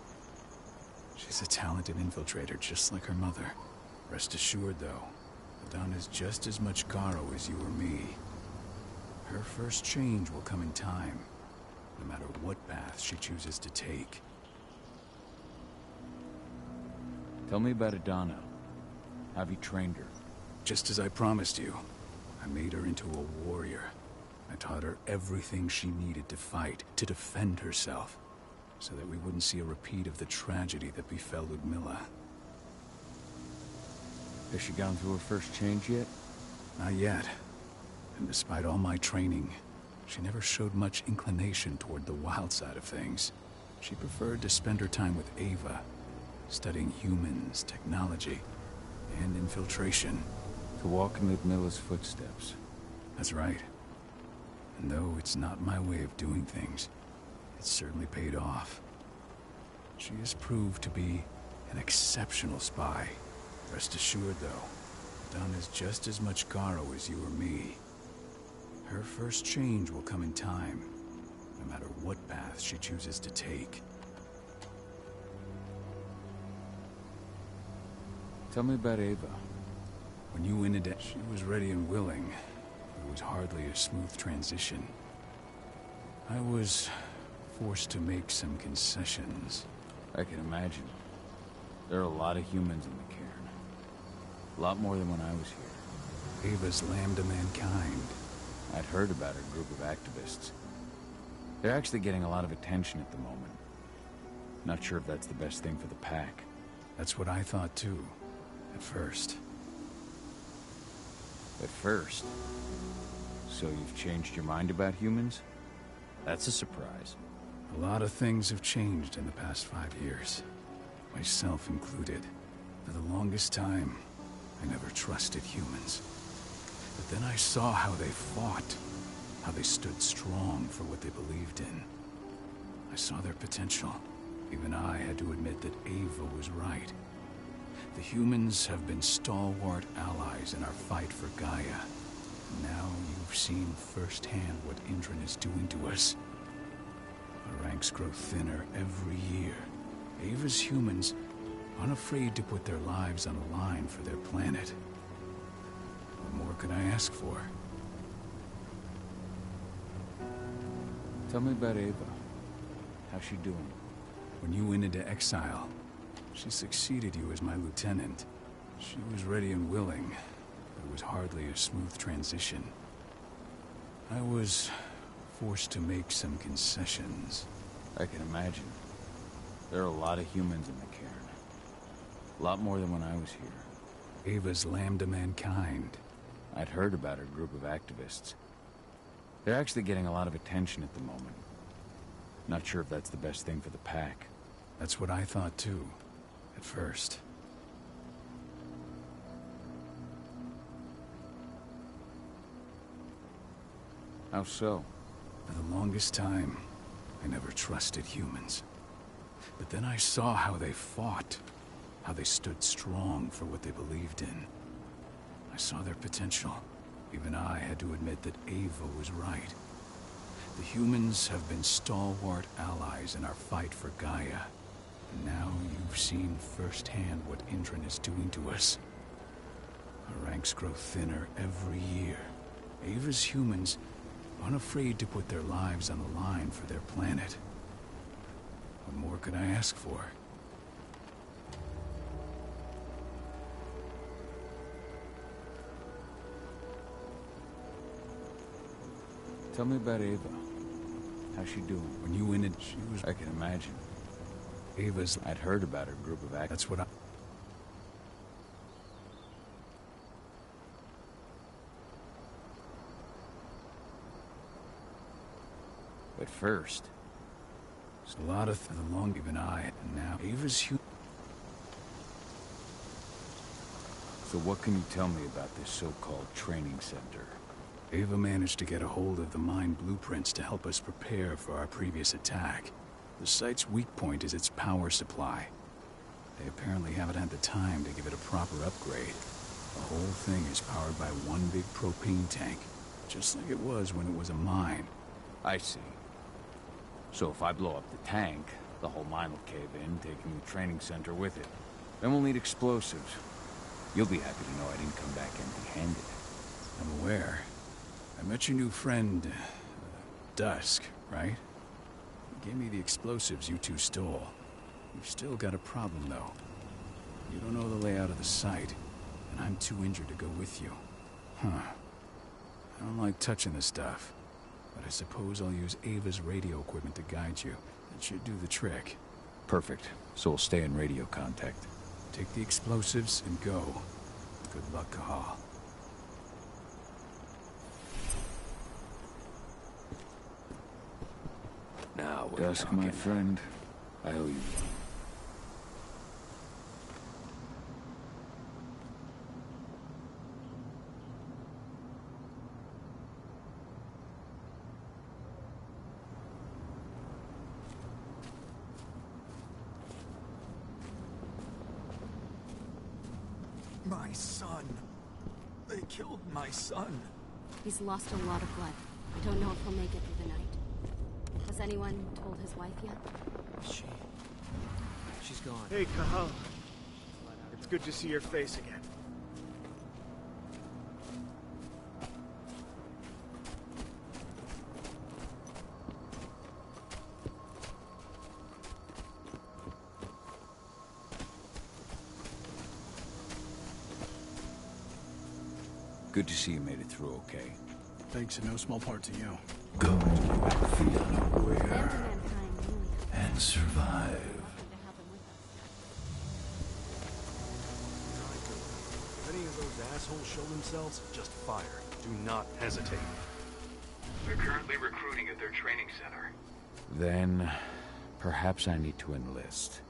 She's a talented infiltrator, just like her mother. Rest assured, though, Donna's just as much Garo as you or me. Her first change will come in time, no matter what path she chooses to take. Tell me about Adana. Have you trained her? Just as I promised you, I made her into a warrior. I taught her everything she needed to fight, to defend herself, so that we wouldn't see a repeat of the tragedy that befell Ludmilla. Has she gone through her first change yet? Not yet. And despite all my training, she never showed much inclination toward the wild side of things. She preferred to spend her time with Ava, studying humans, technology, and infiltration. To walk in Ludmilla's footsteps. That's right. And though it's not my way of doing things, it's certainly paid off. She has proved to be an exceptional spy. Rest assured, though, Donna's just as much Garo as you or me. Her first change will come in time, no matter what path she chooses to take. Tell me about Ava. When you went into... She was ready and willing. It was hardly a smooth transition. I was forced to make some concessions. I can imagine. There are a lot of humans in the cairn. A lot more than when I was here. Ava's lambda mankind. I'd heard about her group of activists. They're actually getting a lot of attention at the moment. Not sure if that's the best thing for the pack. That's what I thought too. At first. At first? So you've changed your mind about humans? That's a surprise. A lot of things have changed in the past 5 years. Myself included. For the longest time, I never trusted humans. But then I saw how they fought. How they stood strong for what they believed in. I saw their potential. Even I had to admit that Ava was right. The humans have been stalwart allies in our fight for Gaia. Now you've seen firsthand what Indran is doing to us. Our ranks grow thinner every year. Ava's humans, unafraid to put their lives on the line for their planet. What more could I ask for? Tell me about Ava. How's she doing? When you went into exile, she succeeded you as my lieutenant. She was ready and willing. It was hardly a smooth transition. I was forced to make some concessions. I can imagine. There are a lot of humans in the cairn. A lot more than when I was here. Ava's Lambda Mankind. I'd heard about her group of activists. They're actually getting a lot of attention at the moment. Not sure if that's the best thing for the pack. That's what I thought too, at first. How so? For the longest time, I never trusted humans. But then I saw how they fought, how they stood strong for what they believed in. I saw their potential. Even I had to admit that Ava was right. The humans have been stalwart allies in our fight for Gaia. And now you've seen firsthand what Indran is doing to us. Our ranks grow thinner every year. Ava's humans, unafraid to put their lives on the line for their planet. What more could I ask for? Tell me about Ava. How's she doing? When you went in, she was... I can imagine. Ava's... I'd heard about her group of activists. That's what I... But first... There's a lot of the long even I, and now Ava's human. So what can you tell me about this so-called training center? Ava managed to get a hold of the mine blueprints to help us prepare for our previous attack. The site's weak point is its power supply. They apparently haven't had the time to give it a proper upgrade. The whole thing is powered by one big propane tank, just like it was when it was a mine. I see. So if I blow up the tank, the whole mine will cave in, taking the training center with it. Then we'll need explosives. You'll be happy to know I didn't come back empty-handed. I'm aware. I met your new friend, Dusk, right? He gave me the explosives you two stole. You've still got a problem, though. You don't know the layout of the site, and I'm too injured to go with you. Huh. I don't like touching this stuff, but I suppose I'll use Ava's radio equipment to guide you. It should do the trick. Perfect. So we'll stay in radio contact. Take the explosives and go. Good luck, Kahal. Now, Dusk, my friend, I owe you one. My son. They killed my son. He's lost a lot of blood. I don't know if he'll make it through the night. Has anyone told his wife yet? She's gone. Hey, Kahal. It's good to see your face again. Good to see you made it through okay. Thanks in no small part to you. Go, feel aware, and survive. If any of those assholes show themselves, just fire. Do not hesitate. They're currently recruiting at their training center. Then, perhaps I need to enlist.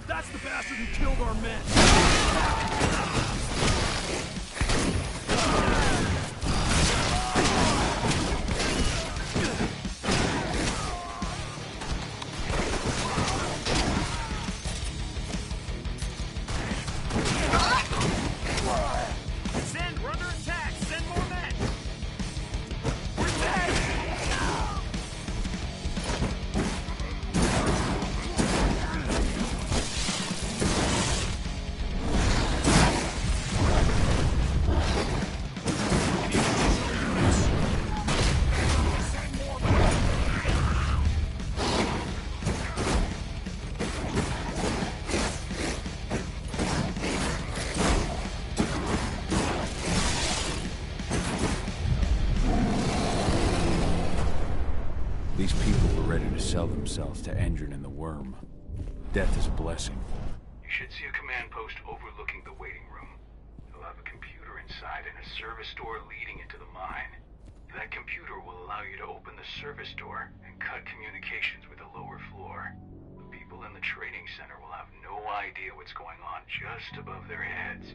That's the bastard who killed our men! Send, we're under attack! Send more men! We're dead! These people were ready to sell themselves to Endron and the Worm. Death is a blessing. You should see a command post overlooking the waiting room. It'll have a computer inside and a service door leading into the mine. That computer will allow you to open the service door and cut communications with the lower floor. The people in the trading center will have no idea what's going on just above their heads.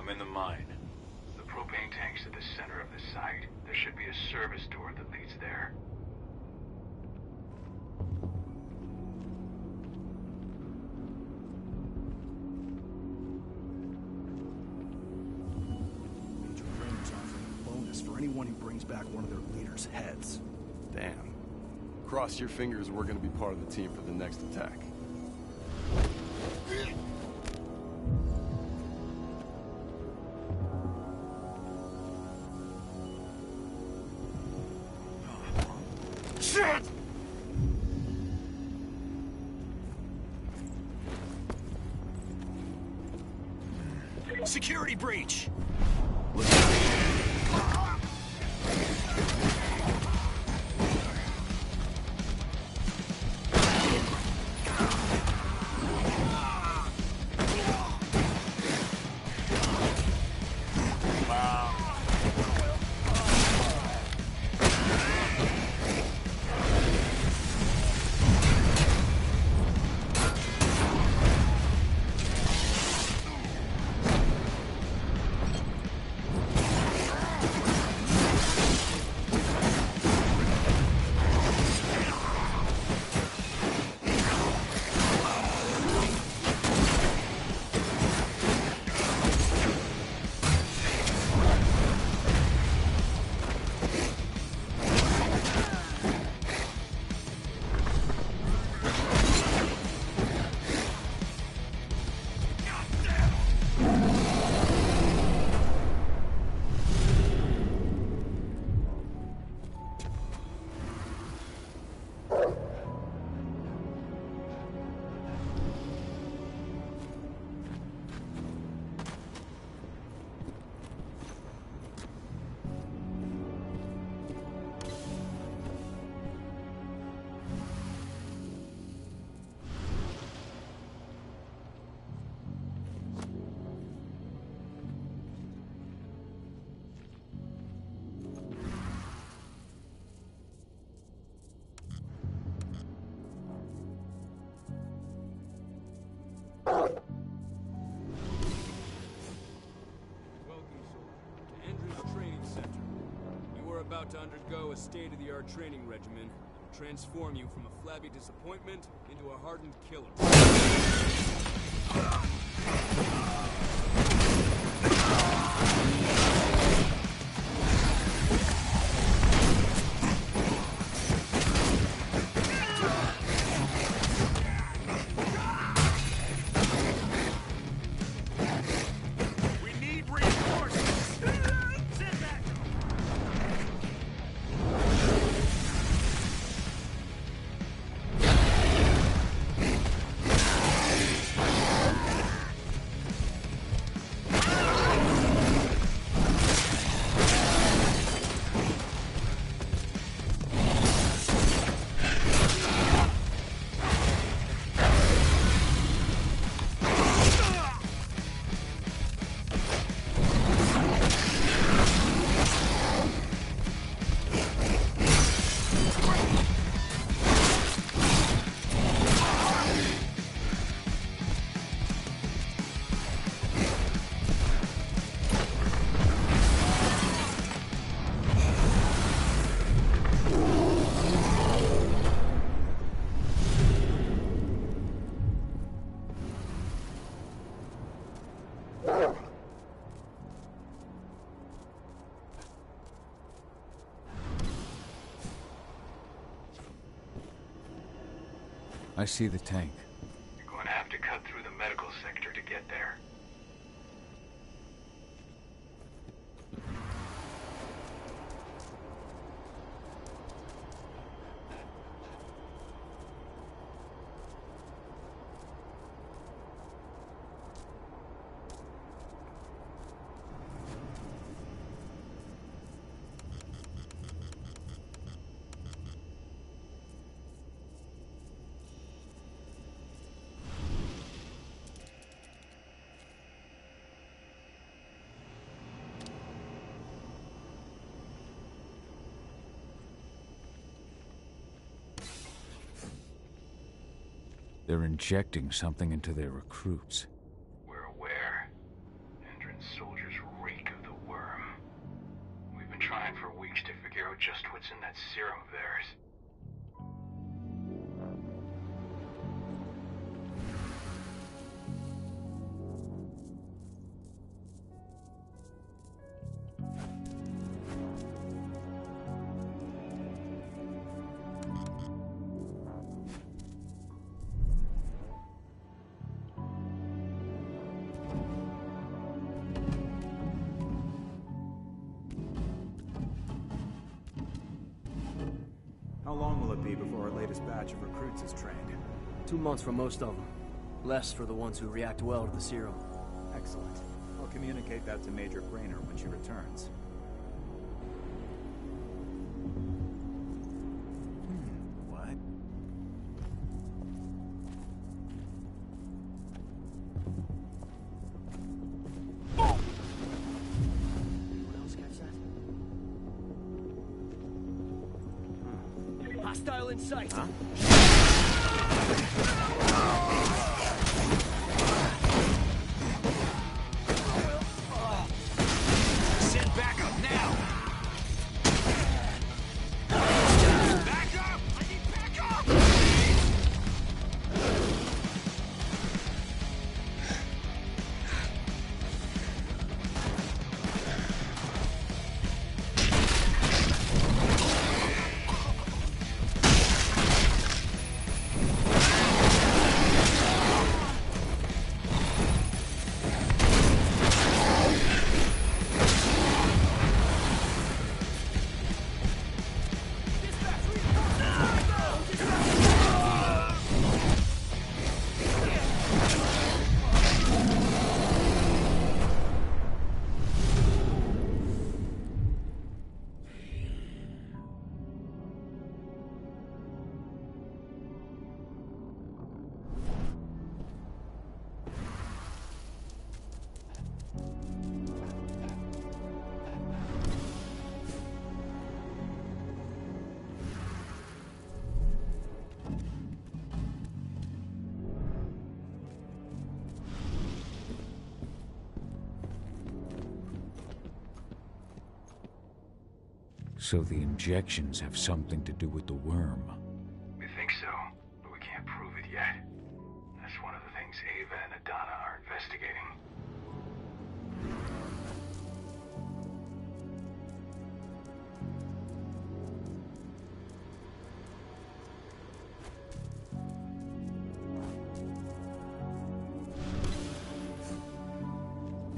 I'm in the mine. The propane tank's at the center of the site. There should be a service door that leads there. Major Raymond's offering a bonus for anyone who brings back one of their leaders' heads. Damn. Cross your fingers we're gonna be part of the team for the next attack. Shit! Security breach! To Andrew's Training Center. You are about to undergo a state-of-the-art training regimen to transform you from a flabby disappointment into a hardened killer. I see the tank. You're going to have to cut through the medical sector to get there. They're injecting something into their recruits. We're aware. Endron's soldiers reek of the worm. We've been trying for weeks to figure out just what's in that serum of theirs. How long will it be before our latest batch of recruits is trained? 2 months for most of them. Less for the ones who react well to the serum. Excellent. I'll communicate that to Major Grainer when she returns. What? Anyone else catch that? Hostile in sight. Huh? Send backup now! Backup! I need backup! So the injections have something to do with the worm. We think so, but we can't prove it yet. That's one of the things Ava and Adana are investigating.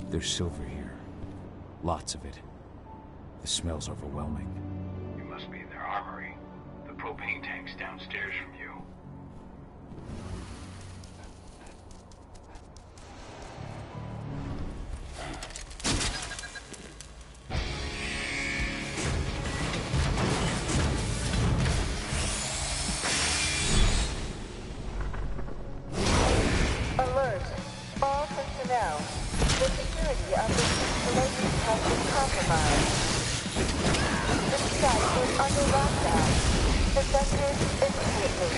There's silver here. Lots of it. The smell's overwhelming. You must be in their armory. The propane tank's downstairs from you. Alert! All personnel. The security of this installation has been compromised. The site is under lockdown. Defenders immediately.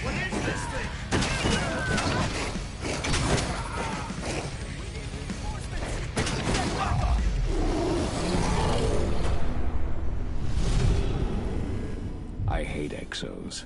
What is this thing? I hate exos.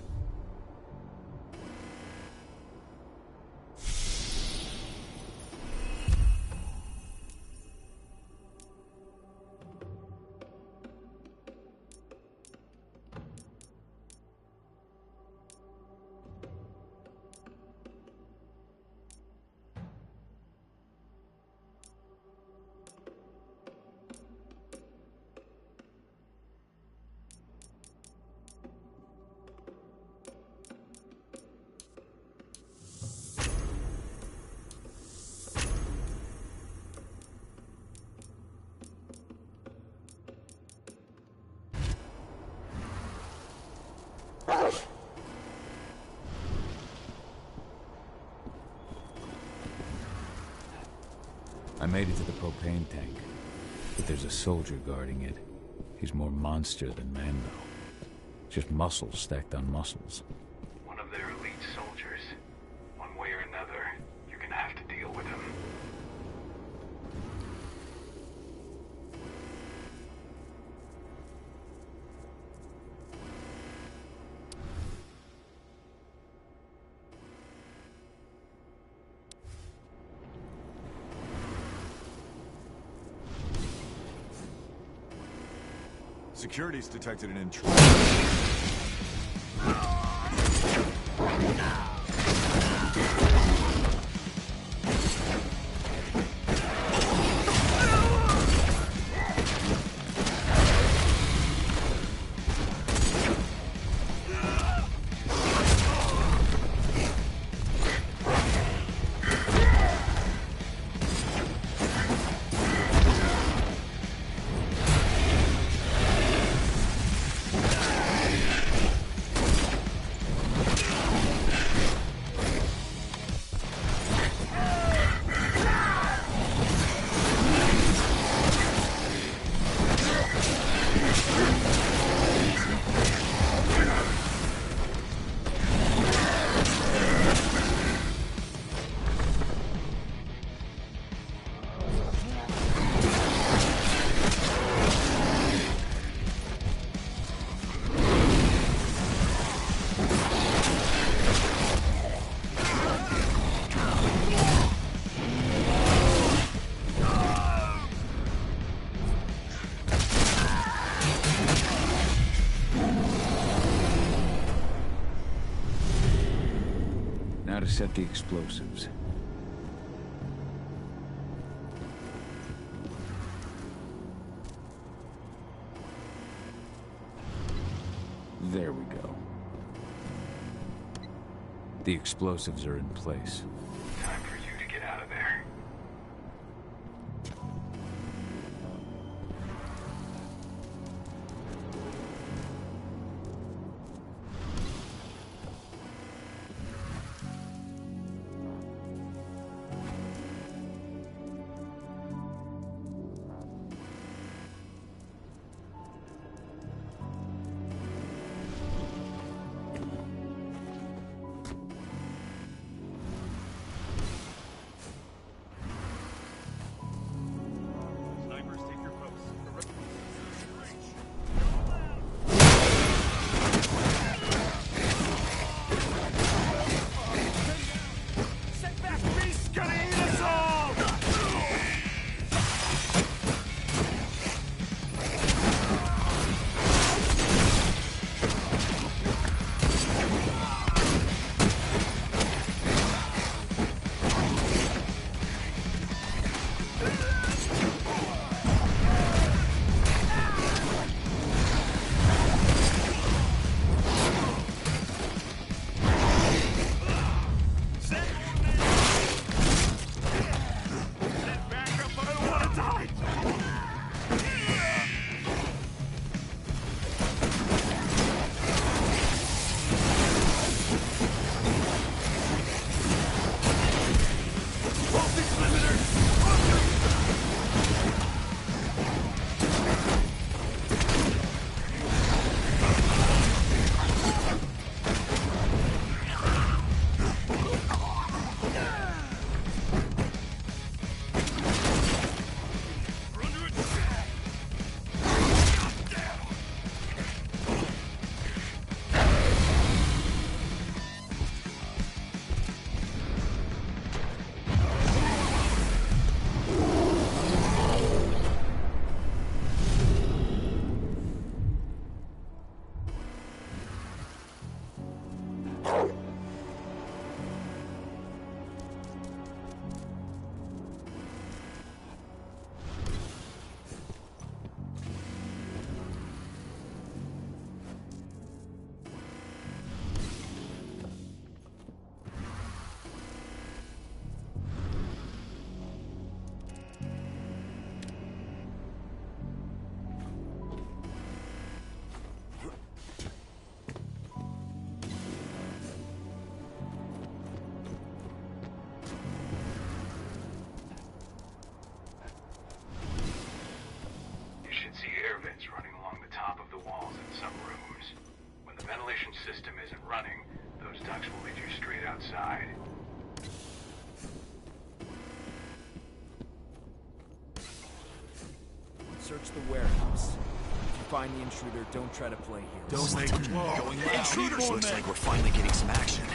I made it to the propane tank, but there's a soldier guarding it. He's more monster than man, though. Just muscles stacked on muscles. One of their elite soldiers. One way or another, you're gonna have to deal with him. Security's detected an intruder. Now to set the explosives. There we go. The explosives are in place. Time for you to get out of there. system isn't running, those ducts will lead you straight outside. Search the warehouse. If you find the intruder, don't try to play here. Don't make it low. Going loud. Intruders Looks like we're finally getting some action.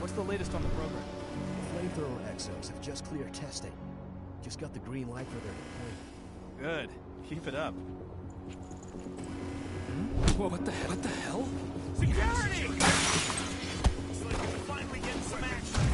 What's the latest on the program? The flamethrower exos have just cleared testing. Just got the green light for their deployment. Good. Keep it up. Whoa, what the hell? Security! Looks like we're finally getting some action.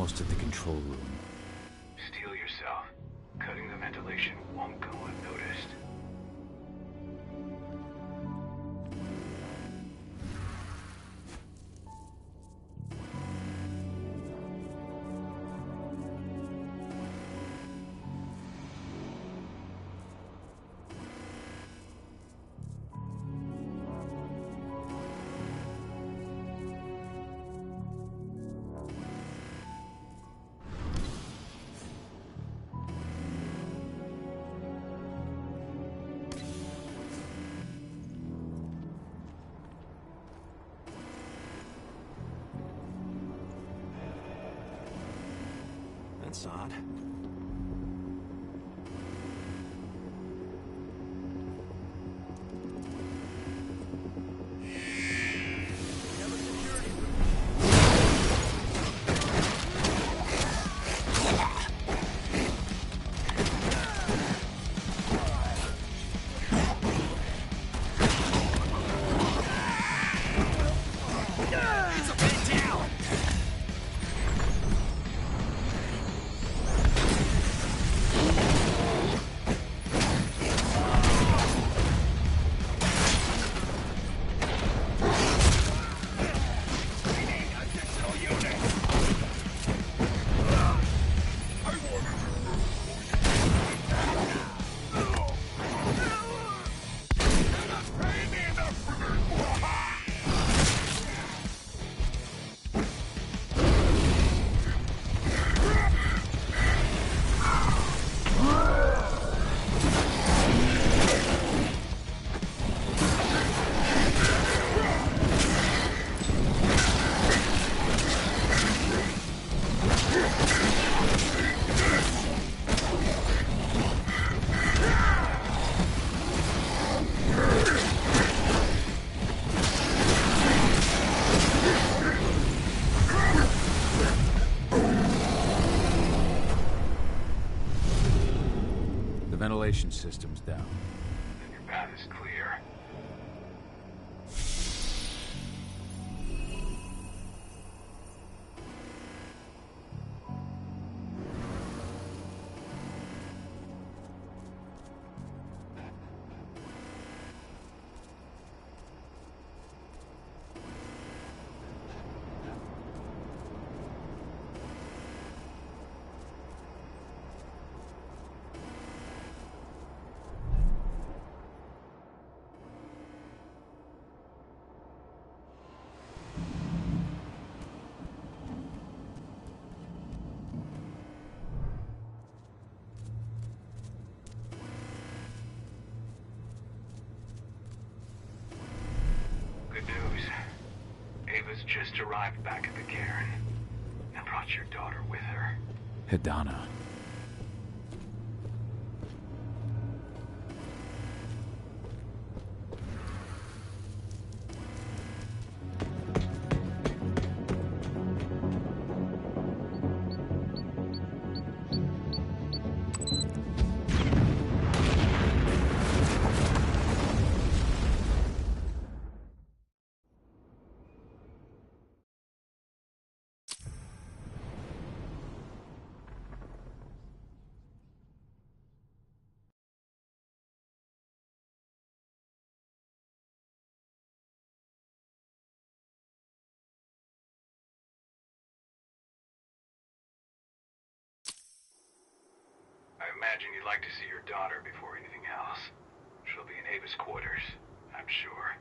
almost at the control room. Steel yourself. Cutting the ventilation won't go unnoticed. That's odd. Ventilation system's down. Then your path is clear. Good news. Ava's just arrived back at the cairn and brought your daughter with her. Hidana. I imagine you'd like to see your daughter before anything else. She'll be in Ava's quarters, I'm sure.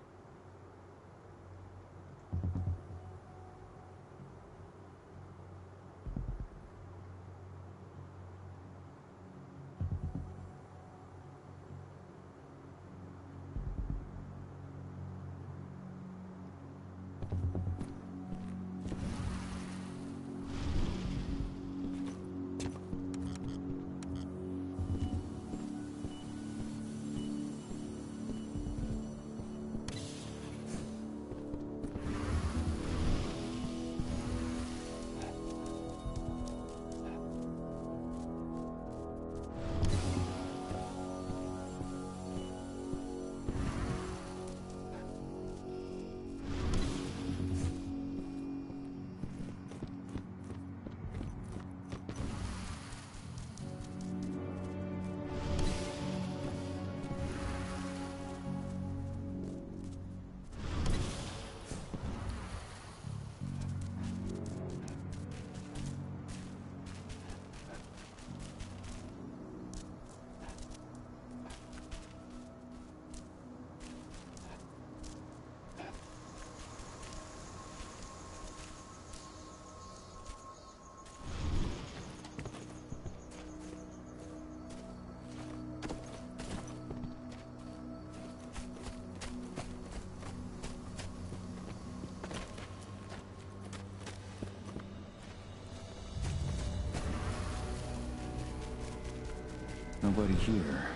Nobody here.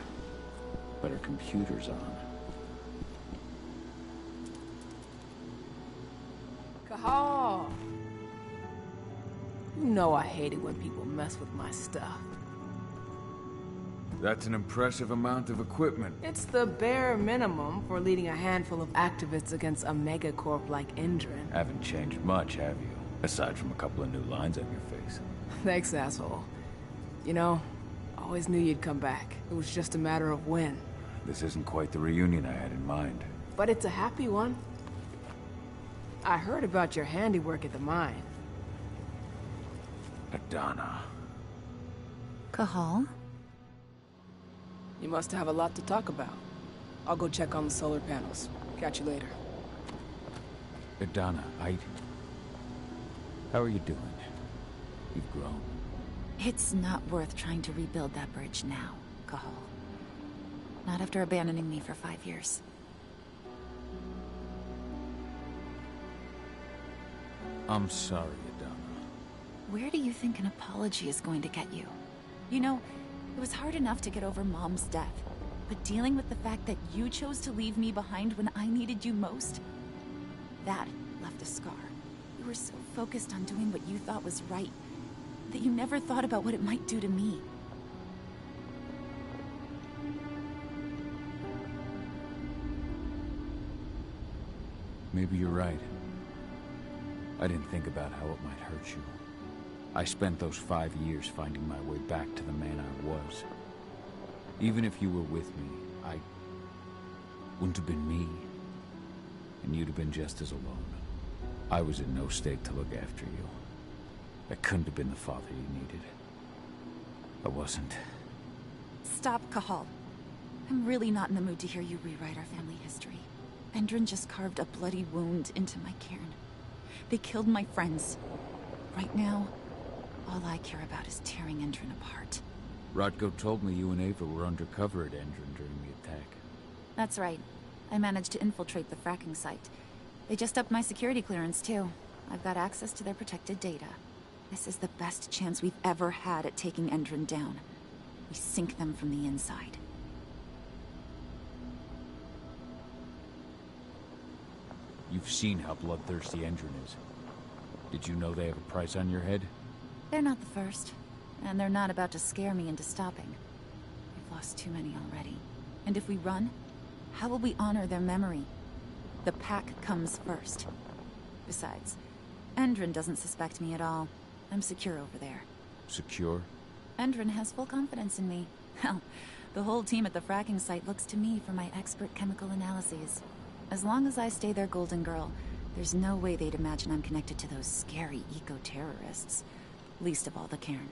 But our computer's on. Cahal! You know I hate it when people mess with my stuff. That's an impressive amount of equipment. It's the bare minimum for leading a handful of activists against a megacorp like Indran. Haven't changed much, have you? Aside from a couple of new lines on your face. Thanks, asshole. You know, always knew you'd come back. It was just a matter of when. This isn't quite the reunion I had in mind. But it's a happy one. I heard about your handiwork at the mine. Adana. Cahal? You must have a lot to talk about. I'll go check on the solar panels. Catch you later. Adana, how are you doing? You've grown. It's not worth trying to rebuild that bridge now, Cahal. Not after abandoning me for 5 years. I'm sorry, Adana. Where do you think an apology is going to get you? You know, it was hard enough to get over Mom's death, but dealing with the fact that you chose to leave me behind when I needed you most, that left a scar. You were so focused on doing what you thought was right, that you never thought about what it might do to me. Maybe you're right. I didn't think about how it might hurt you. I spent those 5 years finding my way back to the man I was. Even if you were with me, I wouldn't have been me. And you'd have been just as alone. I was in no state to look after you. I couldn't have been the father you needed. I wasn't. Stop, Cahal. I'm really not in the mood to hear you rewrite our family history. Endrin just carved a bloody wound into my cairn. They killed my friends. Right now, all I care about is tearing Endrin apart. Rodko told me you and Ava were undercover at Endrin during the attack. That's right. I managed to infiltrate the fracking site. They just upped my security clearance, too. I've got access to their protected data. This is the best chance we've ever had at taking Endrin down. We sink them from the inside. You've seen how bloodthirsty Endrin is. Did you know they have a price on your head? They're not the first, and they're not about to scare me into stopping. We've lost too many already. And if we run, how will we honor their memory? The pack comes first. Besides, Endrin doesn't suspect me at all. I'm secure over there. Secure? Endrin has full confidence in me. Hell, the whole team at the fracking site looks to me for my expert chemical analyses. As long as I stay their golden girl, there's no way they'd imagine I'm connected to those scary eco-terrorists. Least of all the cairn.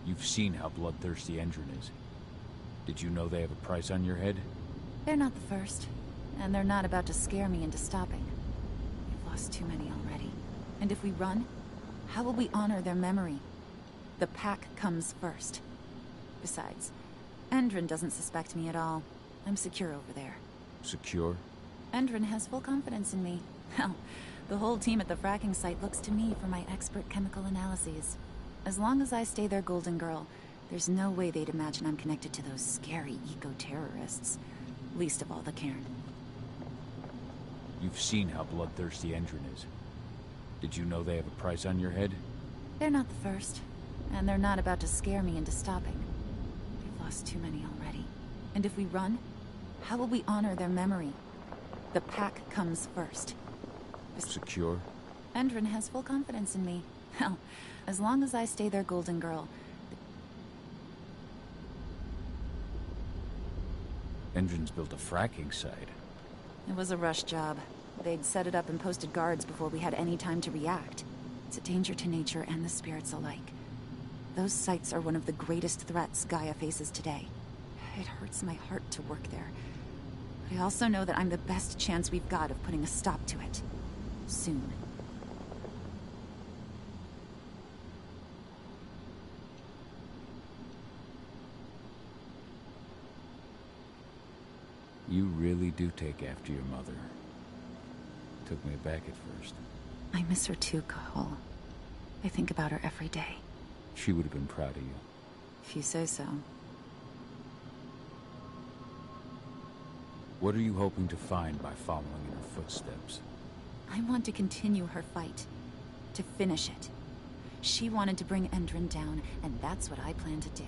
You've seen how bloodthirsty Endrin is. Did you know they have a price on your head? They're not the first, and they're not about to scare me into stopping. We've lost too many already. And if we run, how will we honor their memory? The pack comes first. Besides, Endrin doesn't suspect me at all. I'm secure over there. Secure? Endrin has full confidence in me. Hell, the whole team at the fracking site looks to me for my expert chemical analyses. As long as I stay their golden girl, there's no way they'd imagine I'm connected to those scary eco-terrorists. Least of all the cairn. You've seen how bloodthirsty Endrin is. Did you know they have a price on your head? They're not the first, and they're not about to scare me into stopping. We've lost too many already. And if we run, how will we honor their memory? The pack comes first. Secure? Endrin has full confidence in me. Hell, as long as I stay their golden girl. Endrin's built a fracking site. It was a rush job. They'd set it up and posted guards before we had any time to react. It's a danger to nature and the spirits alike. Those sites are one of the greatest threats Gaia faces today. It hurts my heart to work there. But I also know that I'm the best chance we've got of putting a stop to it. Soon. You really do take after your mother. Took me aback at first. I miss her too, Cahal. I think about her every day. She would have been proud of you. If you say so. What are you hoping to find by following in her footsteps? I want to continue her fight. To finish it. She wanted to bring Endrin down, and that's what I plan to do.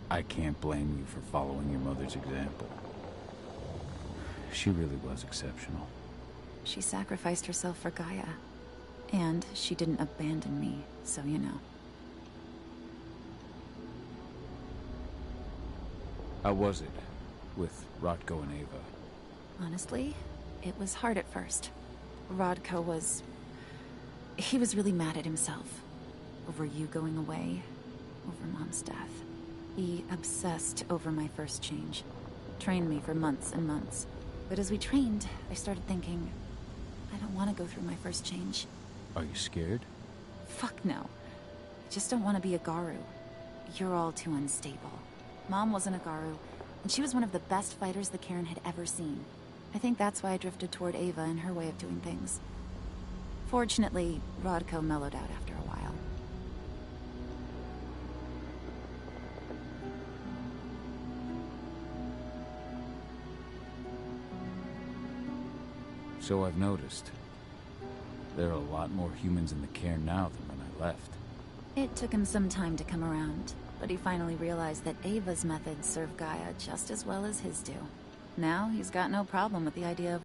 I can't blame you for following your mother's example. She really was exceptional. She sacrificed herself for Gaia. And she didn't abandon me, so you know. How was it with Rotko and Ava? Honestly, it was hard at first. Rodko was... he was really mad at himself. Over you going away. Over Mom's death. He obsessed over my first change. Trained me for months and months. But as we trained, I started thinking, I don't want to go through my first change. Are you scared? Fuck no. I just don't want to be a Garu. You're all too unstable. Mom wasn't a Garu, and she was one of the best fighters the Cairn had ever seen. I think that's why I drifted toward Ava and her way of doing things. Fortunately, Rodko mellowed out after a while. So I've noticed. There are a lot more humans in the Cairn now than when I left. It took him some time to come around, but he finally realized that Ava's methods serve Gaia just as well as his do. Now he's got no problem with the idea of